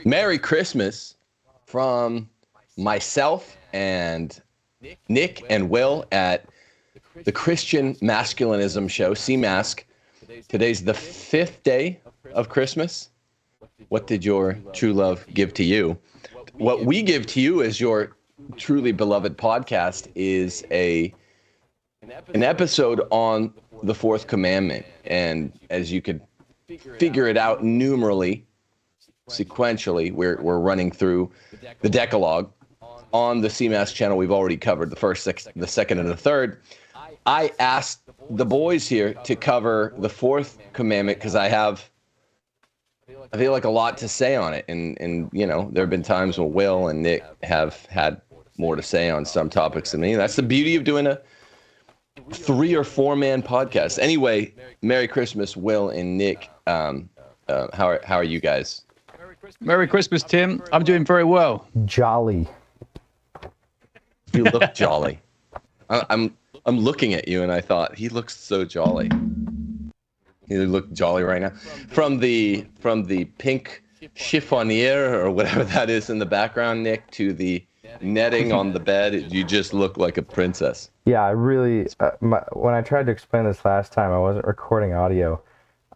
Merry Christmas from myself and Nick and Will at the Christian Masculinism Show, CMask. Today's the 5th day of Christmas. What did your true love give to you? What we give to you as your truly beloved podcast is an episode on the fourth commandment. And as you could figure it out numerally, sequentially, we're running through the Decalogue. On the CMass channel, we've already covered the first, the second, and the third. I asked the boys here to cover the fourth commandment because I feel like a lot to say on it. And you know, there have been times when Will and Nick have had more to say on some topics than me. That's the beauty of doing a 3 or 4 man podcast. Anyway, Merry Christmas, Will and Nick. How are you guys? Merry Christmas, Tim. I'm doing very well. Jolly. You look jolly. I'm looking at you and I thought he looks so jolly. You look jolly right now. From the pink chiffonier or whatever that is in the background, Nick, to the netting on the bed, you just look like a princess. Yeah, I really. When I tried to explain this last time, I wasn't recording audio.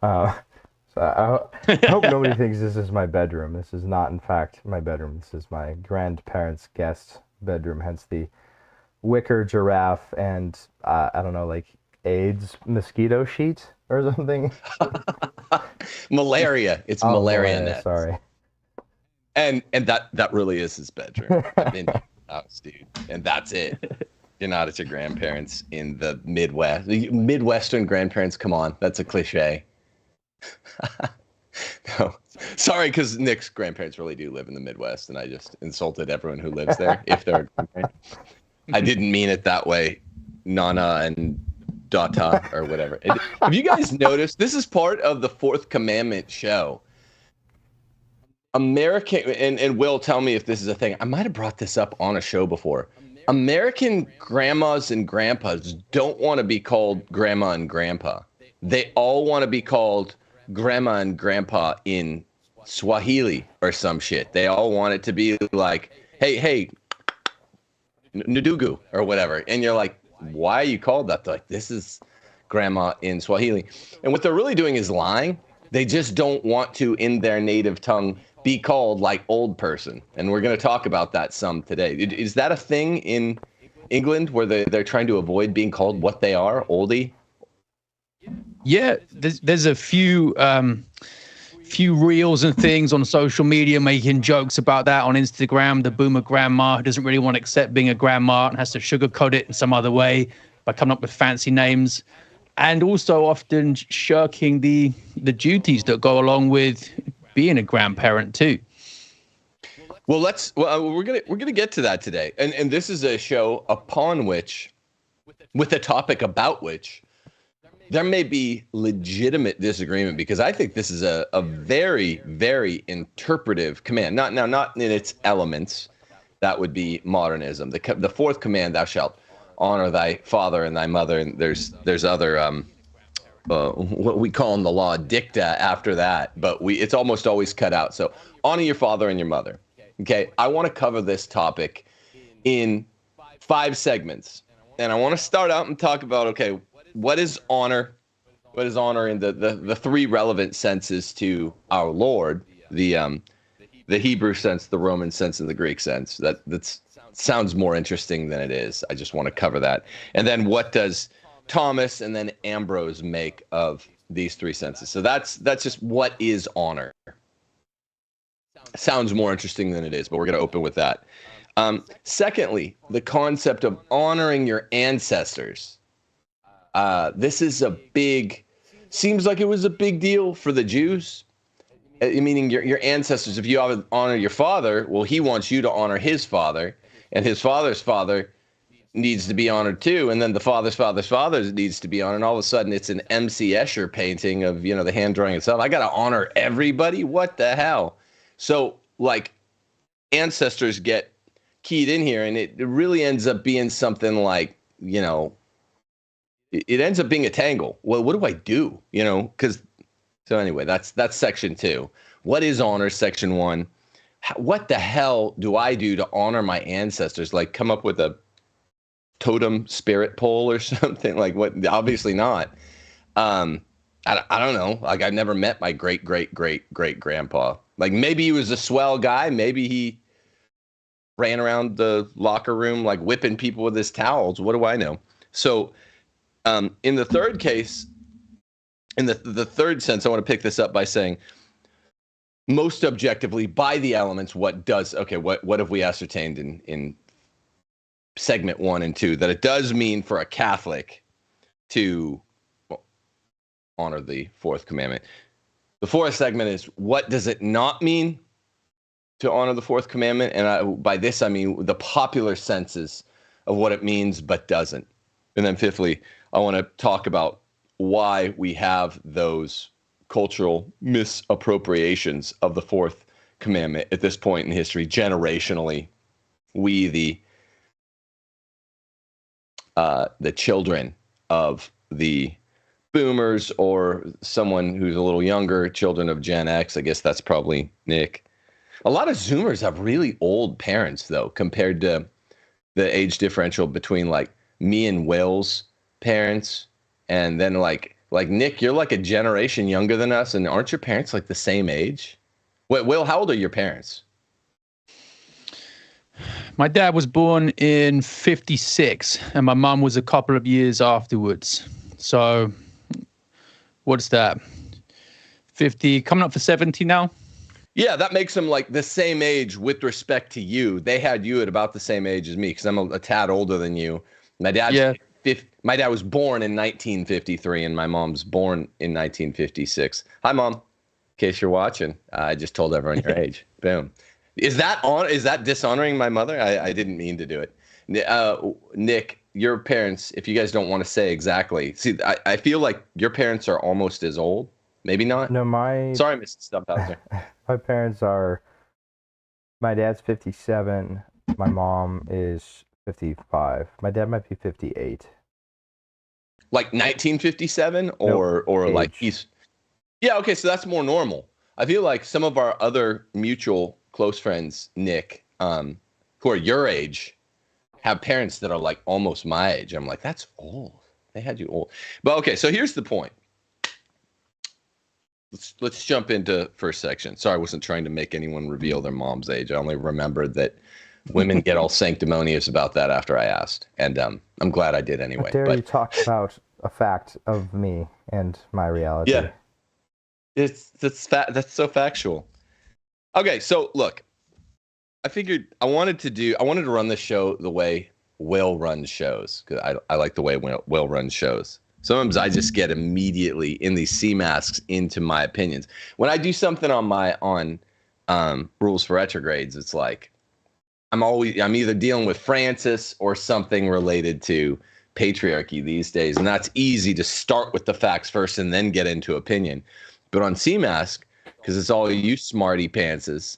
So I hope nobody thinks this is my bedroom. This is not, in fact, my bedroom. This is my grandparents' guest bedroom, hence the wicker giraffe and, I don't know, like AIDS mosquito sheet or something. Malaria. It's malaria net. Sorry. And that really is his bedroom. I've been to his house, dude. And that's it. You're not at your grandparents in the Midwest. The Midwestern grandparents, come on. That's a cliche. No, sorry, because Nick's grandparents really do live in the Midwest, and I just insulted everyone who lives there. If they're, I didn't mean it that way, Nana and Data or whatever. Have you guys noticed? This is part of the Fourth Commandment show. American, and Will, tell me if this is a thing. I might have brought this up on a show before. American grandmas and grandpas don't want to be called grandma and grandpa. They all want to be called grandma and grandpa in Swahili or some shit. They all want it to be like, hey, Ndugu or whatever. And you're like, why are you called that? They're like, this is grandma in Swahili. And what they're really doing is lying. They just don't want to, in their native tongue, be called like old person. And we're going to talk about that some today. Is that a thing in England where they're trying to avoid being called what they are, oldie? Yeah, there's a few reels and things on social media making jokes about that on Instagram. The boomer grandma who doesn't really want to accept being a grandma and has to sugarcoat it in some other way by coming up with fancy names, and also often shirking the duties that go along with being a grandparent too. Well, we're gonna get to that today, and this is a show upon which, with a topic about which, there may be legitimate disagreement, because I think this is a very, very interpretive command. Not in its elements. That would be modernism. The fourth command, thou shalt honor thy father and thy mother. And there's other what we call in the law dicta after that, but it's almost always cut out. So honor your father and your mother. Okay, I want to cover this topic in 5 segments, and I want to start out and talk about, okay, what is honor? What is honor in the 3 relevant senses to our Lord? The Hebrew sense, the Roman sense, and the Greek sense. That sounds more interesting than it is. I just want to cover that. And then what does Thomas and then Ambrose make of these 3 senses? So that's just what is honor. Sounds more interesting than it is, but we're going to open with that. Secondly, the concept of honoring your ancestors. This is seems like it was a big deal for the Jews, meaning your ancestors. If you honor your father, well, he wants you to honor his father, and his father's father needs to be honored too, and then the father's father's father needs to be honored, and all of a sudden it's an M.C. Escher painting of, the hand drawing itself. I got to honor everybody? What the hell? So, like, ancestors get keyed in here, and it really ends up being something like, it ends up being a tangle. Well, what do I do? So anyway, that's section 2. What is honor? Section 1. what the hell do I do to honor my ancestors? Like come up with a totem spirit pole or something? Like what? Obviously not. I don't know. Like I've never met my great grandpa. Like maybe he was a swell guy. Maybe he ran around the locker room like whipping people with his towels. What do I know? So in the third case, in the third sense, I want to pick this up by saying, most objectively, by the elements, what have we ascertained in segment 1 and 2? That it does mean for a Catholic to honor the fourth commandment. The fourth segment is, what does it not mean to honor the fourth commandment? And by this, I mean the popular senses of what it means but doesn't. And then fifthly, I want to talk about why we have those cultural misappropriations of the fourth commandment at this point in history. Generationally, we, the children of the boomers, or someone who's a little younger, children of Gen X, I guess that's probably Nick. A lot of Zoomers have really old parents, though, compared to the age differential between like me and Will's parents. And then like Nick, you're like a generation younger than us, and aren't your parents like the same age? Wait, Will, how old are your parents? My dad was born in 56, and my mum was a couple of years afterwards. So what's that? 50, coming up for 70 now? Yeah, that makes them like the same age with respect to you. They had you at about the same age as me, because I'm a tad older than you. My dad was born in 1953, and my mom's born in 1956. Hi, Mom. In case you're watching, I just told everyone your age. Boom. Is that dishonoring my mother? I didn't mean to do it. Nick, your parents, if you guys don't want to say exactly, see, I feel like your parents are almost as old. Maybe not. No, Sorry, Mrs. Stumphauser. My parents are. My dad's 57. My mom is 55. My dad might be 58. Like 1957, or Age. like he's. Yeah, okay, so that's more normal. I feel like some of our other mutual close friends, Nick, who are your age, have parents that are like almost my age. I'm like, that's old. They had you old. But okay, so here's the point. Let's jump into first section. Sorry, I wasn't trying to make anyone reveal their mom's age. I only remembered that women get all sanctimonious about that after I asked, and I'm glad I did anyway. How dare you talk about a fact of me and my reality? Yeah, that's so factual. Okay, so look, I figured I wanted to run this show the way Will runs shows, because I like the way Will runs shows. Sometimes I just get immediately in these C masks into my opinions. When I do something on Rules for Retrogrades, it's like I'm either dealing with Francis or something related to patriarchy these days, and that's easy to start with the facts first and then get into opinion. But on C mask, because it's all you smarty pantses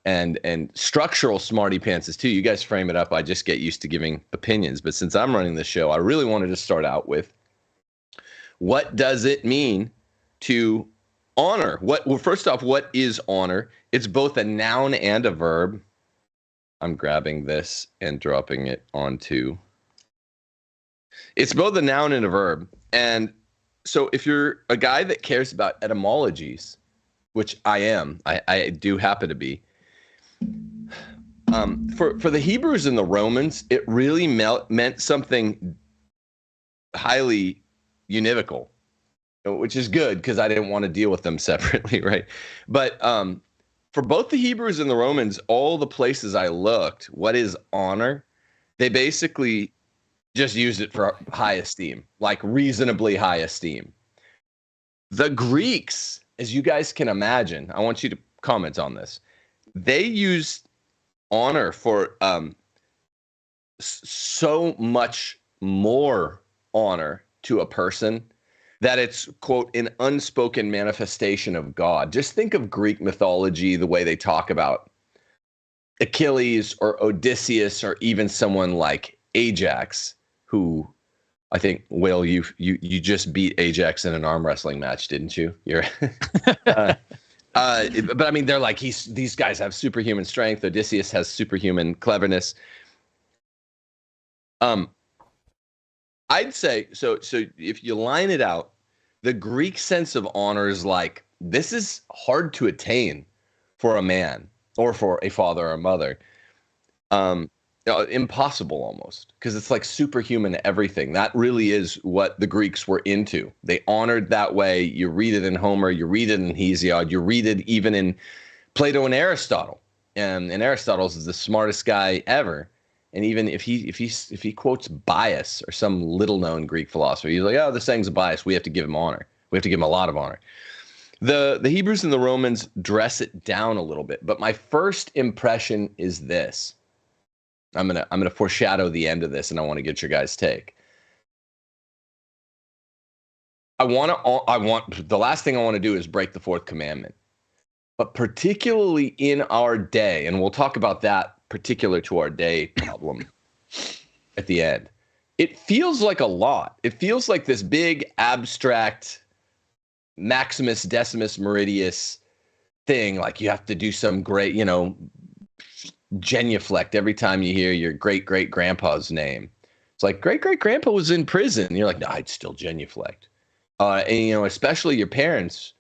and structural smarty pantses too. You guys frame it up. I just get used to giving opinions. But since I'm running the show, I really wanted to start out with, what does it mean to honor? Well, first off, what is honor? It's both a noun and a verb. I'm grabbing this and dropping it onto. It's both a noun and a verb. And so if you're a guy that cares about etymologies, which I am, I do happen to be, for the Hebrews and the Romans, it really meant something highly univocal, which is good because I didn't want to deal with them separately, right? But for both the Hebrews and the Romans, all the places I looked, what is honor? They basically just used it for high esteem, like reasonably high esteem. The Greeks, as you guys can imagine, I want you to comment on this. They used honor for so much more honor to a person that it's, quote, an unspoken manifestation of God. Just think of Greek mythology, the way they talk about Achilles or Odysseus, or even someone like Ajax, who I think, Will, you just beat Ajax in an arm wrestling match, didn't you? You're But I mean, they're like these guys have superhuman strength. Odysseus has superhuman cleverness. I'd say so. So if you line it out, the Greek sense of honor is like this is hard to attain for a man or for a father or a mother. Um, Impossible almost because it's like superhuman everything. That really is what the Greeks were into. They honored that way. You read it in Homer, you read it in Hesiod, you read it even in Plato and Aristotle. And Aristotle's is the smartest guy ever. And even if he quotes Bias or some little known Greek philosopher, he's like, oh, this thing's a bias. We have to give him honor. We have to give him a lot of honor. The Hebrews and the Romans dress it down a little bit, but my first impression is this. I'm gonna foreshadow the end of this, and I want to get your guys' take. I want the last thing I want to do is break the fourth commandment, but particularly in our day, and we'll talk about that particular to our day problem at the end. It feels like a lot. It feels like this big abstract Maximus Decimus Meridius thing. Like you have to do some great, genuflect every time you hear your great-great-grandpa's name. It's like great-great-grandpa was in prison. And you're like, no, I'd still genuflect. And, especially your parents.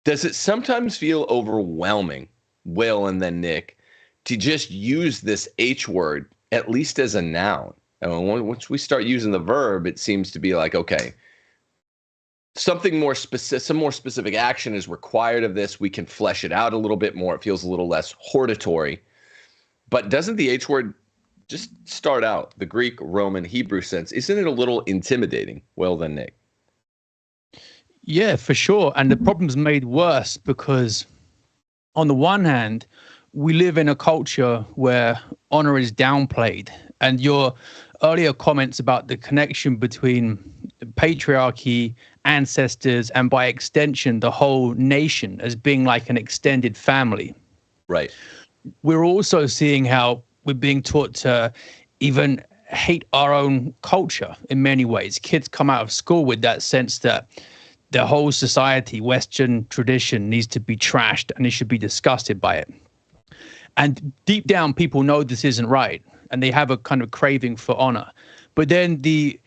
Does it sometimes feel overwhelming, Will and then Nick, to just use this H word, at least as a noun? And once we start using the verb, it seems to be like, okay, something more specific, some more specific action is required of this. We can flesh it out a little bit more. It feels a little less hortatory. But doesn't the H word just start out, the Greek, Roman, Hebrew sense? Isn't it a little intimidating? Well, then, Nick. Yeah, for sure. And the problem's made worse because, on the one hand, we live in a culture where honor is downplayed. And your earlier comments about the connection between patriarchy, ancestors, and by extension, the whole nation as being like an extended family. Right. We're also seeing how we're being taught to even hate our own culture in many ways. Kids come out of school with that sense that the whole society, Western tradition, needs to be trashed and they should be disgusted by it. And deep down, people know this isn't right and they have a kind of craving for honor. But then the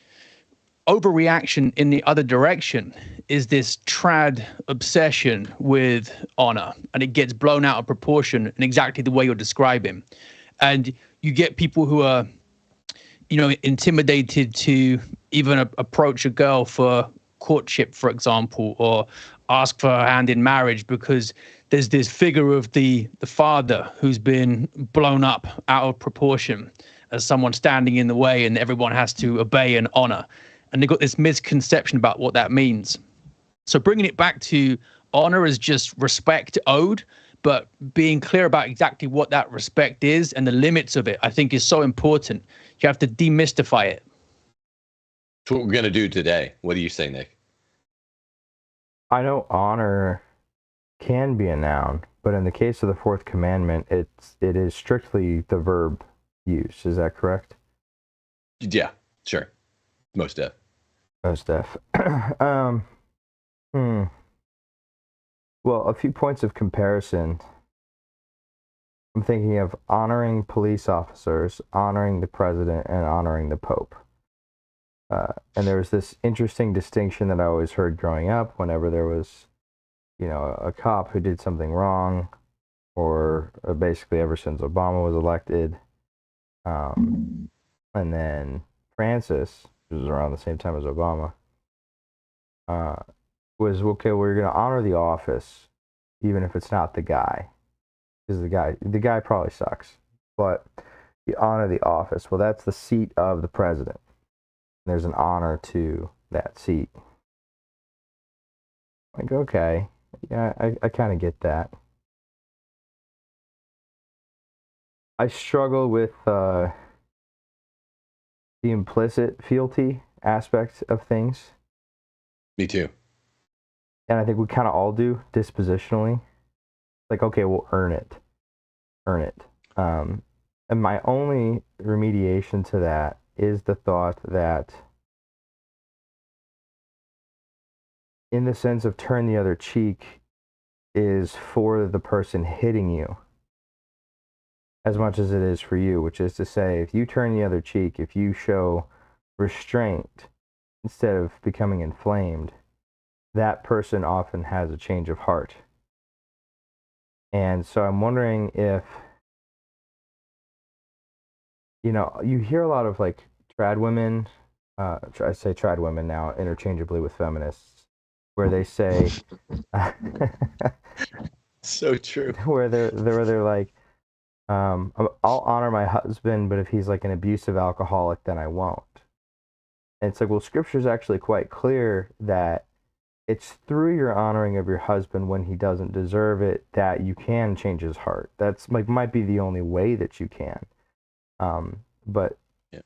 overreaction in the other direction is this trad obsession with honor, and it gets blown out of proportion in exactly the way you're describing. And you get people who are, intimidated to even approach a girl for courtship, for example, or ask for her hand in marriage because there's this figure of the father who's been blown up out of proportion as someone standing in the way and everyone has to obey and honor. And they've got this misconception about what that means. So bringing it back to honor as just respect owed, but being clear about exactly what that respect is and the limits of it, I think is so important. You have to demystify it. That's what we're going to do today. What do you say, Nick? I know honor can be a noun, but in the case of the fourth commandment, it is strictly the verb use. Is that correct? Yeah, sure. Most def. Most def. Well, a few points of comparison. I'm thinking of honoring police officers, honoring the president, and honoring the Pope. And there was this interesting distinction that I always heard growing up whenever there was, a cop who did something wrong, or basically ever since Obama was elected. And then Francis, who was around the same time as Obama, was, okay, we're going to honor the office, even if it's not the guy. Because the guy probably sucks. But you honor the office. Well, that's the seat of the president. There's an honor to that seat. Like, okay, yeah, I kind of get that. I struggle with the implicit fealty aspect of things. Me too. And I think we kind of all do dispositionally. Like, okay, we'll earn it. And my only remediation to that is the thought that, in the sense of turn the other cheek, is for the person hitting you as much as it is for you, which is to say, if you turn the other cheek, if you show restraint instead of becoming inflamed, that person often has a change of heart. And so I'm wondering if, you hear a lot of like trad women, I say trad women now interchangeably with feminists, where they say, So true. where they're like, I'll honor my husband, but if he's like an abusive alcoholic, then I won't. And it's like, well, scripture is actually quite clear that it's through your honoring of your husband when he doesn't deserve it that you can change his heart. That's like might be the only way that you can. But yeah.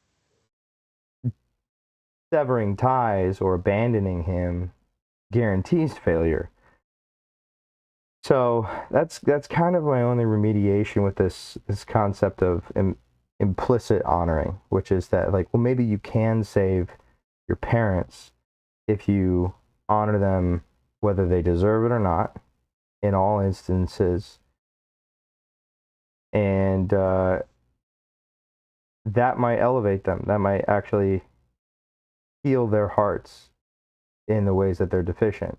severing ties or abandoning him guarantees failure. So that's kind of my only remediation with this concept of implicit honoring, which is that, like, well, maybe you can save your parents if you honor them whether they deserve it or not in all instances, and that might elevate them. That might actually heal their hearts in the ways that they're deficient.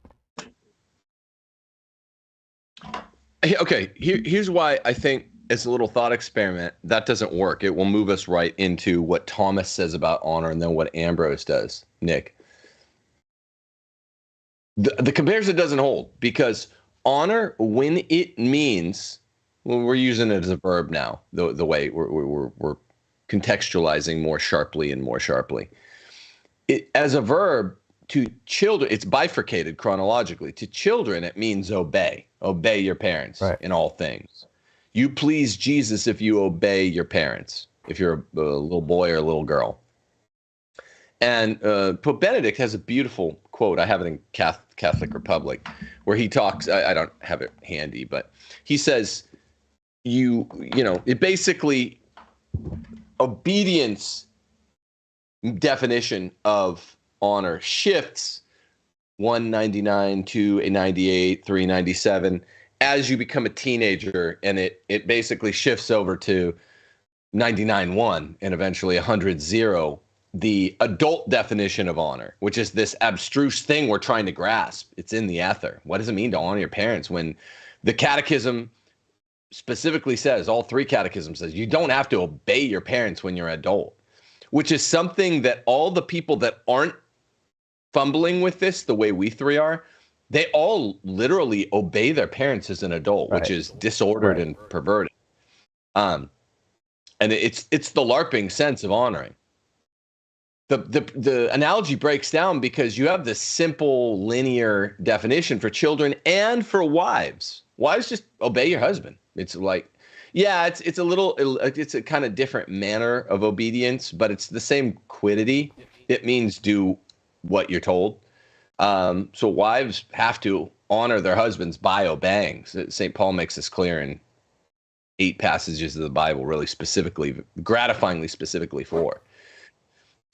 Okay, here's why I think, as a little thought experiment, that doesn't work. It will move us right into what Thomas says about honor and then what Ambrose does, Nick. The comparison doesn't hold, because honor, when it means, well, we're using it as a verb now, the way we're contextualizing more sharply and more sharply. As a verb, to children, it's bifurcated chronologically. To children, it means obey. Obey your parents in all things. You please Jesus if you obey your parents, if you're a little boy or a little girl. And Pope Benedict has a beautiful quote. I have it in Catholic Republic, where he talks, I don't have it handy, but he says, it basically, obedience definition of honor shifts 199, 298, 397 as you become a teenager, and it basically shifts over to 99.1 and eventually 100.0, the adult definition of honor, which is this abstruse thing we're trying to grasp. It's in the ether. What does it mean to honor your parents when the catechism specifically says, all three catechisms says, you don't have to obey your parents when you're an adult, which is something that all the people that aren't fumbling with this the way we three are, they all literally obey their parents as an adult, which is disordered and perverted. And it's the LARPing sense of honoring. The analogy breaks down because you have this simple linear definition for children and for wives. Wives just obey your husband. It's like, yeah, it's a kind of different manner of obedience, but it's the same quiddity. It means do what you're told. So wives have to honor their husbands by obeying. St. Paul makes this clear in 8 passages of the Bible, really specifically, gratifyingly specifically for.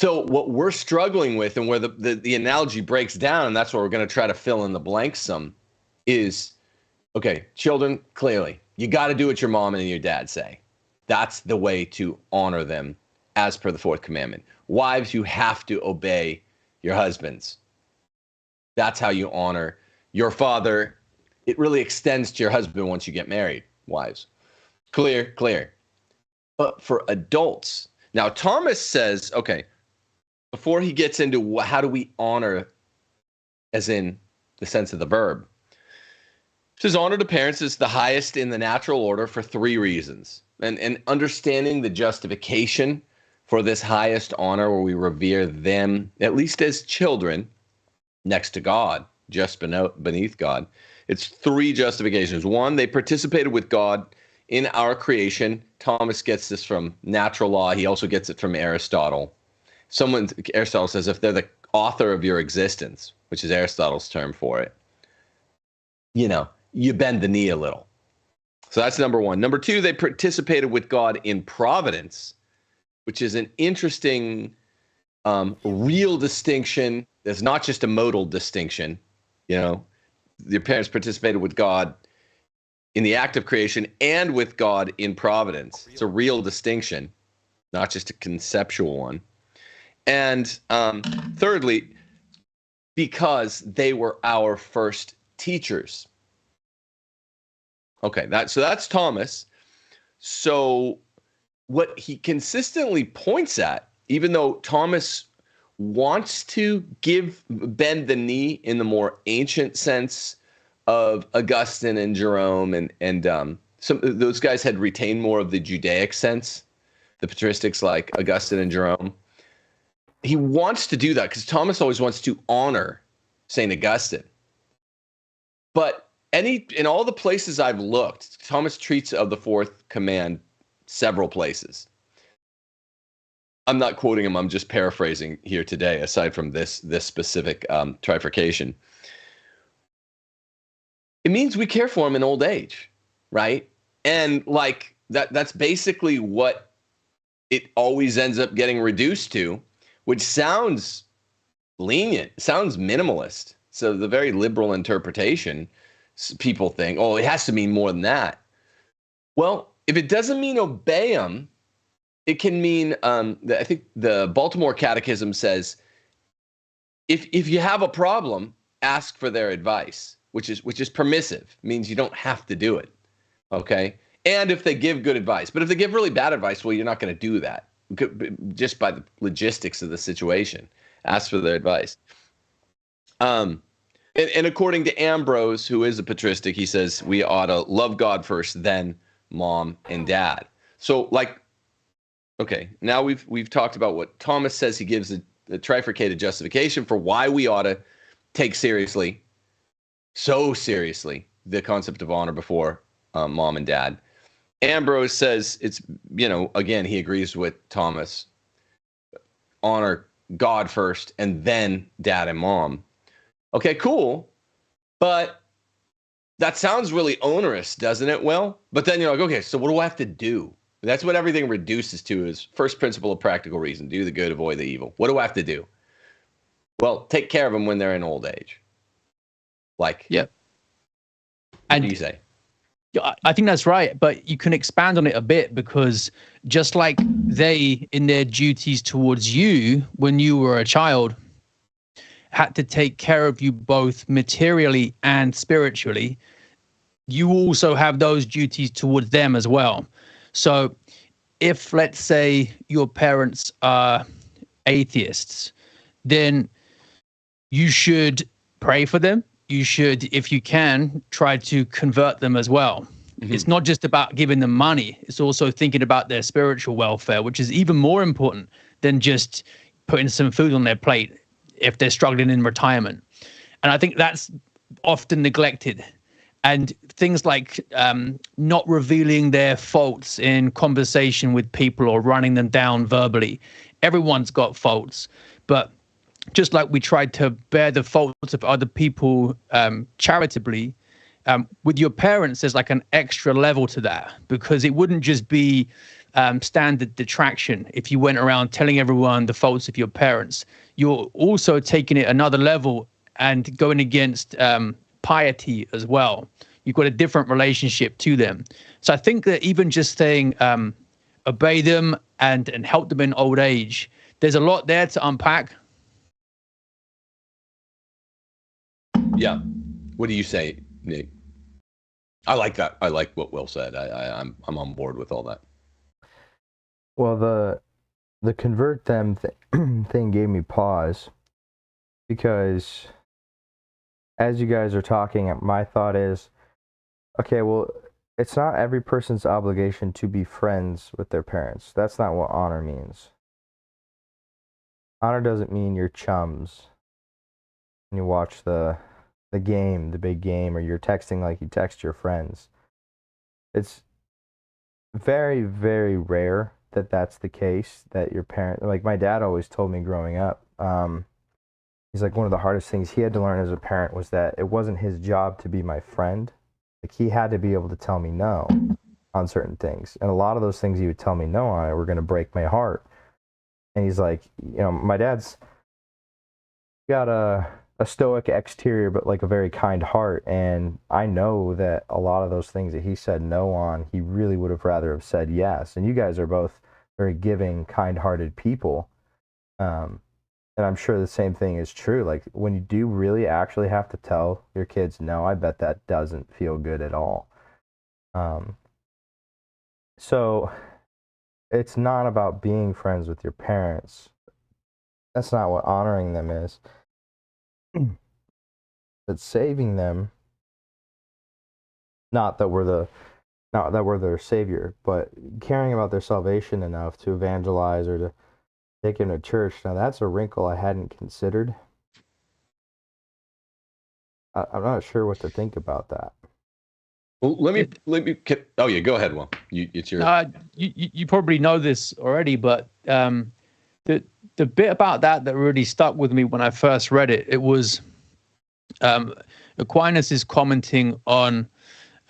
So what we're struggling with, and where the analogy breaks down, and that's where we're going to try to fill in the blanks some, is, okay, children, clearly, you got to do what your mom and your dad say. That's the way to honor them as per the 4th commandment. Wives, you have to obey your husbands. That's how you honor your father. It really extends to your husband once you get married, wives. Clear. But for adults, now Thomas says, okay, before he gets into how do we honor, as in the sense of the verb, he says honor to parents is the highest in the natural order for 3 reasons. And understanding the justification for this highest honor, where we revere them, at least as children, next to God, just beneath God. It's 3 justifications. 1, they participated with God in our creation. Thomas gets this from natural law. He also gets it from Aristotle. Aristotle says if they're the author of your existence, which is Aristotle's term for it, you bend the knee a little. So that's number 1. Number 2, they participated with God in providence, which is an interesting real distinction. There's not just a modal distinction. Your parents participated with God in the act of creation and with God in providence. It's a real distinction, not just a conceptual one. And thirdly, because they were our first teachers. Okay, so that's Thomas. So what he consistently points at, even though Thomas wants to bend the knee in the more ancient sense of Augustine and Jerome, and some those guys had retained more of the Judaic sense, the patristics like Augustine and Jerome. He wants to do that because Thomas always wants to honor St. Augustine. But in all the places I've looked, Thomas treats of the fourth command several places. I'm not quoting him, I'm just paraphrasing here today, aside from this specific trifurcation. It means we care for him in old age, right? And like that's basically what it always ends up getting reduced to, which sounds lenient, sounds minimalist. So the very liberal interpretation, people think, oh, it has to mean more than that. Well, if it doesn't mean obey him, it can mean, I think the Baltimore Catechism says, if you have a problem, ask for their advice, which is permissive, means you don't have to do it, okay? And if they give good advice, but if they give really bad advice, well, you're not going to do that just by the logistics of the situation. Ask for their advice. And according to Ambrose, who is a patristic, he says we ought to love God first, then mom and dad. So like, okay, now we've talked about what Thomas says. He gives a trifurcated justification for why we ought to take so seriously, the concept of honor before mom and dad. Ambrose says it's, again, he agrees with Thomas. Honor God first and then dad and mom. Okay, cool. But that sounds really onerous, doesn't it? Well, but then you're like, okay, so what do I have to do? That's what everything reduces to, is first principle of practical reason. Do the good, avoid the evil. What do I have to do? Well, take care of them when they're in old age. Like, yep. What do you say? I think that's right, but you can expand on it a bit, because just like they, in their duties towards you when you were a child, had to take care of you both materially and spiritually, you also have those duties towards them as well. So if, let's say, your parents are atheists, then you should pray for them. You should, if you can, try to convert them as well. Mm-hmm. It's not just about giving them money. It's also thinking about their spiritual welfare, which is even more important than just putting some food on their plate if they're struggling in retirement. And I think that's often neglected. And things like not revealing their faults in conversation with people or running them down verbally. Everyone's got faults, but just like we tried to bear the faults of other people charitably, with your parents, there's like an extra level to that, because it wouldn't just be standard detraction if you went around telling everyone the faults of your parents. You're also taking it another level and going against piety as well. You've got a different relationship to them. So I think that even just saying obey them and help them in old age, there's a lot there to unpack. Yeah. What do you say, Nick? I like that. I like what Will said. I'm on board with all that. Well, the convert them thing gave me pause, because as you guys are talking, my thought is, okay, well, it's not every person's obligation to be friends with their parents. That's not what honor means. Honor doesn't mean you're chums and you watch the game, the big game, or you're texting like you text your friends. It's very, very rare that that's the case, that your parent, like my dad always told me growing up, he's like, one of the hardest things he had to learn as a parent was that it wasn't his job to be my friend. Like, he had to be able to tell me no on certain things. And a lot of those things he would tell me no on were going to break my heart. And he's like, my dad's got a stoic exterior, but like a very kind heart. And I know that a lot of those things that he said no on, he really would have rather have said yes. And you guys are both very giving, kind-hearted people. And I'm sure the same thing is true. Like when you do really actually have to tell your kids no, I bet that doesn't feel good at all. So it's not about being friends with your parents. That's not what honoring them is. But saving them, not that we're their savior, but caring about their salvation enough to evangelize or to take them to church. Now that's a wrinkle I hadn't considered. I'm not sure what to think about that. Well, let me. Oh yeah, go ahead. Will, it's your. You probably know this already, but the bit about that really stuck with me when I first read it. It was Aquinas is commenting on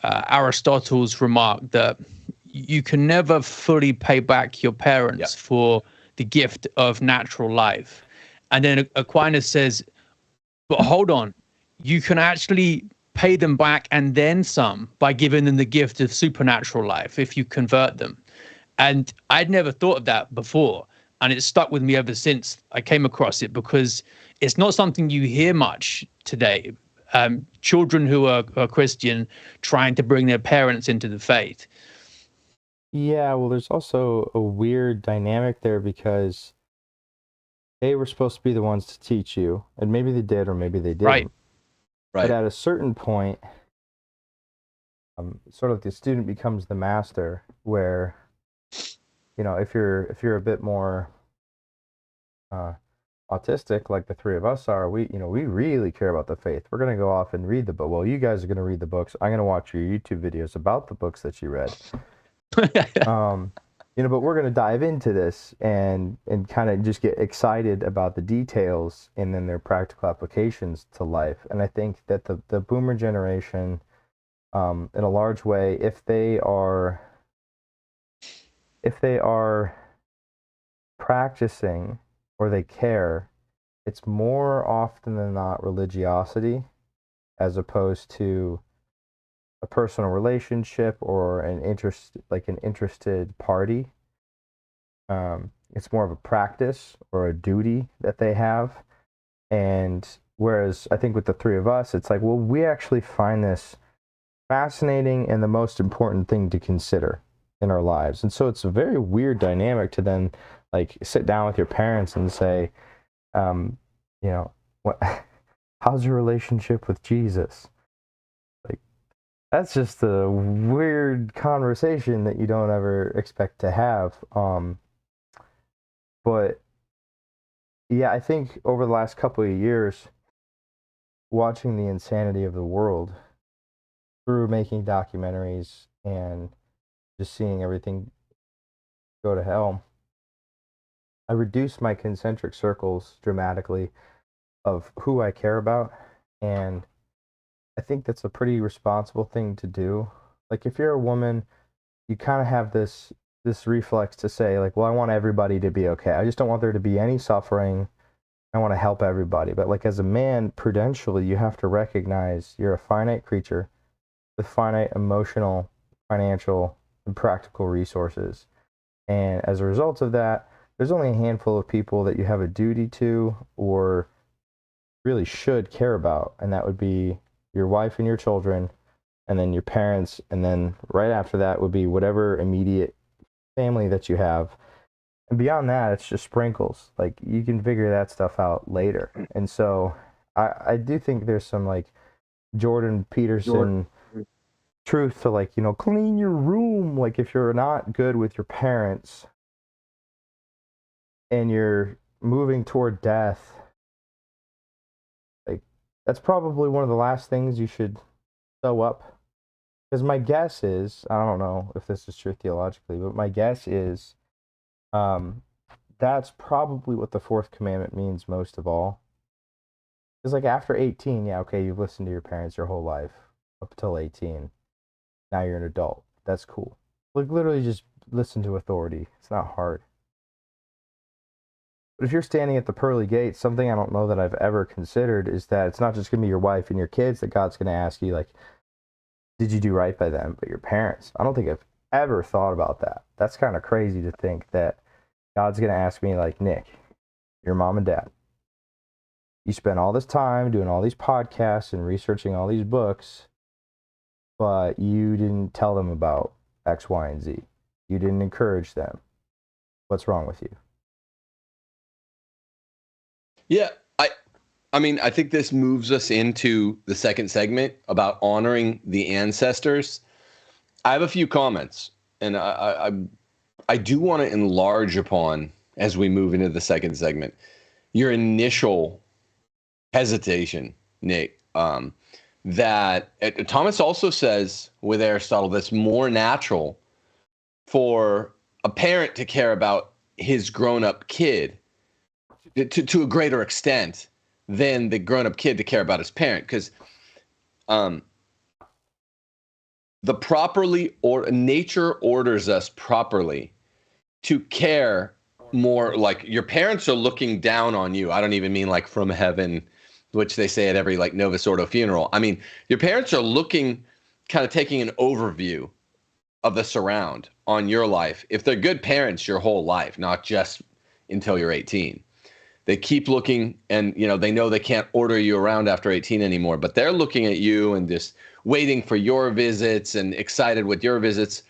Aristotle's remark that you can never fully pay back your parents for the gift of natural life. And then Aquinas says, but hold on, you can actually pay them back and then some by giving them the gift of supernatural life if you convert them. And I'd never thought of that before. And it's stuck with me ever since I came across it, because it's not something you hear much today. Children who are Christian trying to bring their parents into the faith. Yeah, well, there's also a weird dynamic there because they were supposed to be the ones to teach you, and maybe they did or maybe they didn't. Right. But at a certain point, sort of the student becomes the master, where, if you're a bit more autistic, like the three of us are, we really care about the faith. We're going to go off and read the book. Well, you guys are going to read the books. I'm going to watch your YouTube videos about the books that you read. But we're going to dive into this and kind of just get excited about the details and then their practical applications to life. And I think that the boomer generation, in a large way, if they are practicing or they care, it's more often than not religiosity as opposed to a personal relationship or an interested party. It's more of a practice or a duty that they have. And whereas I think with the three of us, it's like, well, we actually find this fascinating and the most important thing to consider in our lives. And so it's a very weird dynamic to then like sit down with your parents and say, what, how's your relationship with Jesus? Like, that's just a weird conversation that you don't ever expect to have. But yeah, I think over the last couple of years, watching the insanity of the world through making documentaries and just seeing everything go to hell, I reduced my concentric circles dramatically of who I care about. And I think that's a pretty responsible thing to do. Like if you're a woman, you kind of have this reflex to say like, well, I want everybody to be okay. I just don't want there to be any suffering. I want to help everybody. But like as a man, prudentially, you have to recognize you're a finite creature with finite emotional, financial, and practical resources. And as a result of that, there's only a handful of people that you have a duty to or really should care about. And that would be your wife and your children, and then your parents. And then right after that would be whatever immediate family that you have. And beyond that, it's just sprinkles. Like you can figure that stuff out later. And so I do think there's some like Jordan Peterson truth to like, clean your room. Like if you're not good with your parents and you're moving toward death, like that's probably one of the last things you should sew up. Because my guess is, I don't know if this is true theologically, but my guess is that's probably what the fourth commandment means most of all. Because like after 18, yeah, okay, you've listened to your parents your whole life up until 18. Now you're an adult. That's cool. Like literally just listen to authority. It's not hard. But if you're standing at the pearly gates, something I don't know that I've ever considered is that it's not just going to be your wife and your kids that God's going to ask you, like, did you do right by them, but your parents. I don't think I've ever thought about that. That's kind of crazy to think that God's going to ask me, like, Nick, your mom and dad, you spent all this time doing all these podcasts and researching all these books, but you didn't tell them about X, Y, and Z. You didn't encourage them. What's wrong with you? Yeah, I mean, I think this moves us into the second segment about honoring the ancestors. I have a few comments, and I do want to enlarge upon, as we move into the second segment, your initial hesitation, Nick, that Thomas also says with Aristotle that's more natural for a parent to care about his grown-up kid to a greater extent than the grown-up kid to care about his parent, because nature orders us properly to care more. Like, your parents are looking down on you. I don't even mean like from heaven, which they say at every like Novus Ordo funeral. I mean, your parents are looking, kind of taking an overview of the surround on your life. If they're good parents your whole life, not just until you're 18. They keep looking, and they know they can't order you around after 18 anymore, but they're looking at you and just waiting for your visits and excited with your visits.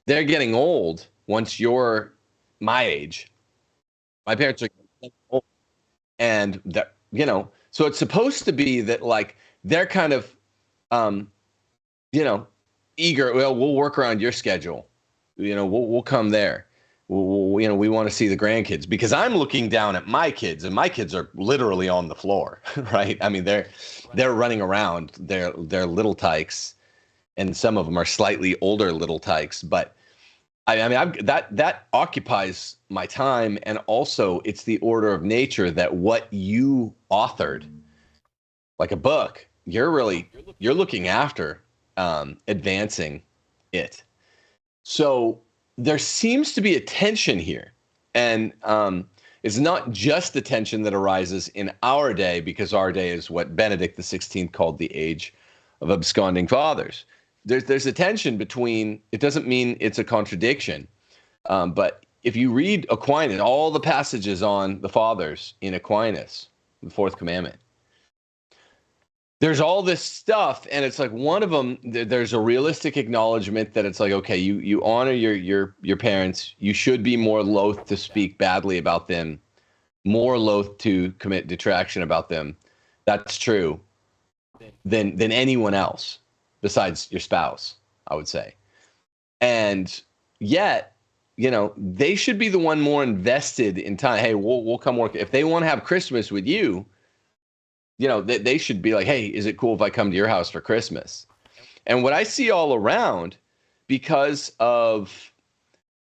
They're getting old once you're my age. My parents are getting old, and that, so it's supposed to be that, like, they're kind of eager. Well, we'll work around your schedule. We'll come there. We want to see the grandkids, because I'm looking down at my kids, and my kids are literally on the floor, right? I mean, they're running around. They're little tykes, and some of them are slightly older little tykes. But I mean, that occupies my time, and also it's the order of nature that what you authored, like a book, you're looking after, advancing it. So there seems to be a tension here, and it's not just the tension that arises in our day, because our day is what Benedict XVI called the age of absconding fathers. There's a tension between. It doesn't mean it's a contradiction, but if you read Aquinas, all the passages on the fathers in Aquinas, the Fourth Commandment, there's all this stuff, and it's like one of them, there's a realistic acknowledgement that it's like, okay, you honor your parents. You should be more loath to speak badly about them, more loath to commit detraction about them. That's true than anyone else besides your spouse, I would say. And yet, they should be the one more invested in time. Hey, we'll come work. If they want to have Christmas with you, they should be like, hey, is it cool if I come to your house for Christmas? And what I see all around, partly because of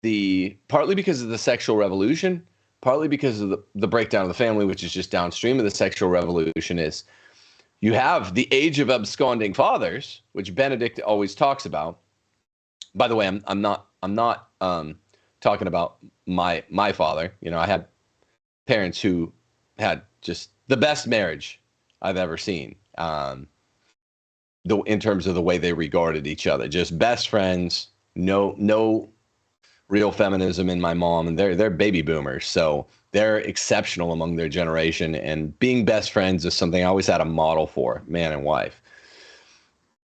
the sexual revolution, partly because of the breakdown of the family, which is just downstream of the sexual revolution, is you have the age of absconding fathers, which Benedict always talks about. By the way, I'm not talking about my father. I had parents who had just the best marriage I've ever seen, in terms of the way they regarded each other, just best friends. No real feminism in my mom, and they're baby boomers, so they're exceptional among their generation. And being best friends is something I always had a model for, man and wife.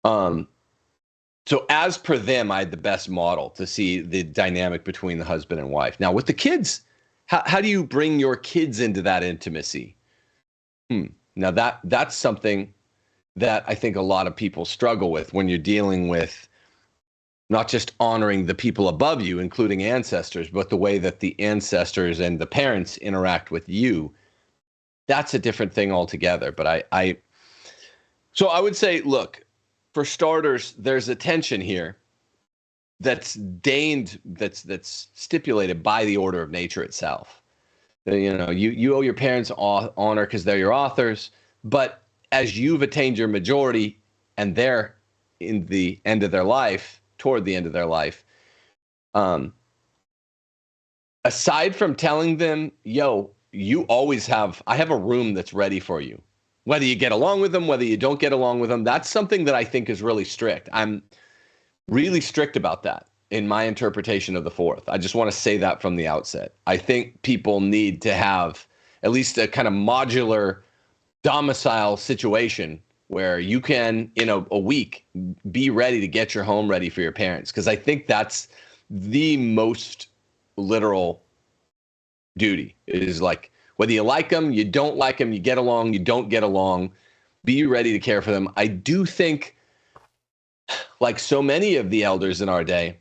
So as per them, I had the best model to see the dynamic between the husband and wife. Now with the kids, how do you bring your kids into that intimacy? Now that's something that I think a lot of people struggle with when you're dealing with not just honoring the people above you, including ancestors, but the way that the ancestors and the parents interact with you. That's a different thing altogether. But so I would say, look, for starters, there's a tension here that's stipulated by the order of nature itself. You owe your parents honor because they're your authors, but as you've attained your majority and they're in the end of their life, toward the end of their life, aside from telling them, yo, I have a room that's ready for you. Whether you get along with them, whether you don't get along with them, that's something that I think is really strict. I'm really strict about that in my interpretation of the fourth. I just want to say that from the outset. I think people need to have at least a kind of modular domicile situation where you can, in a week, be ready to get your home ready for your parents. Because I think that's the most literal duty. It is like, whether you like them, you don't like them, you get along, you don't get along, be ready to care for them. I do think, like so many of the elders in our day,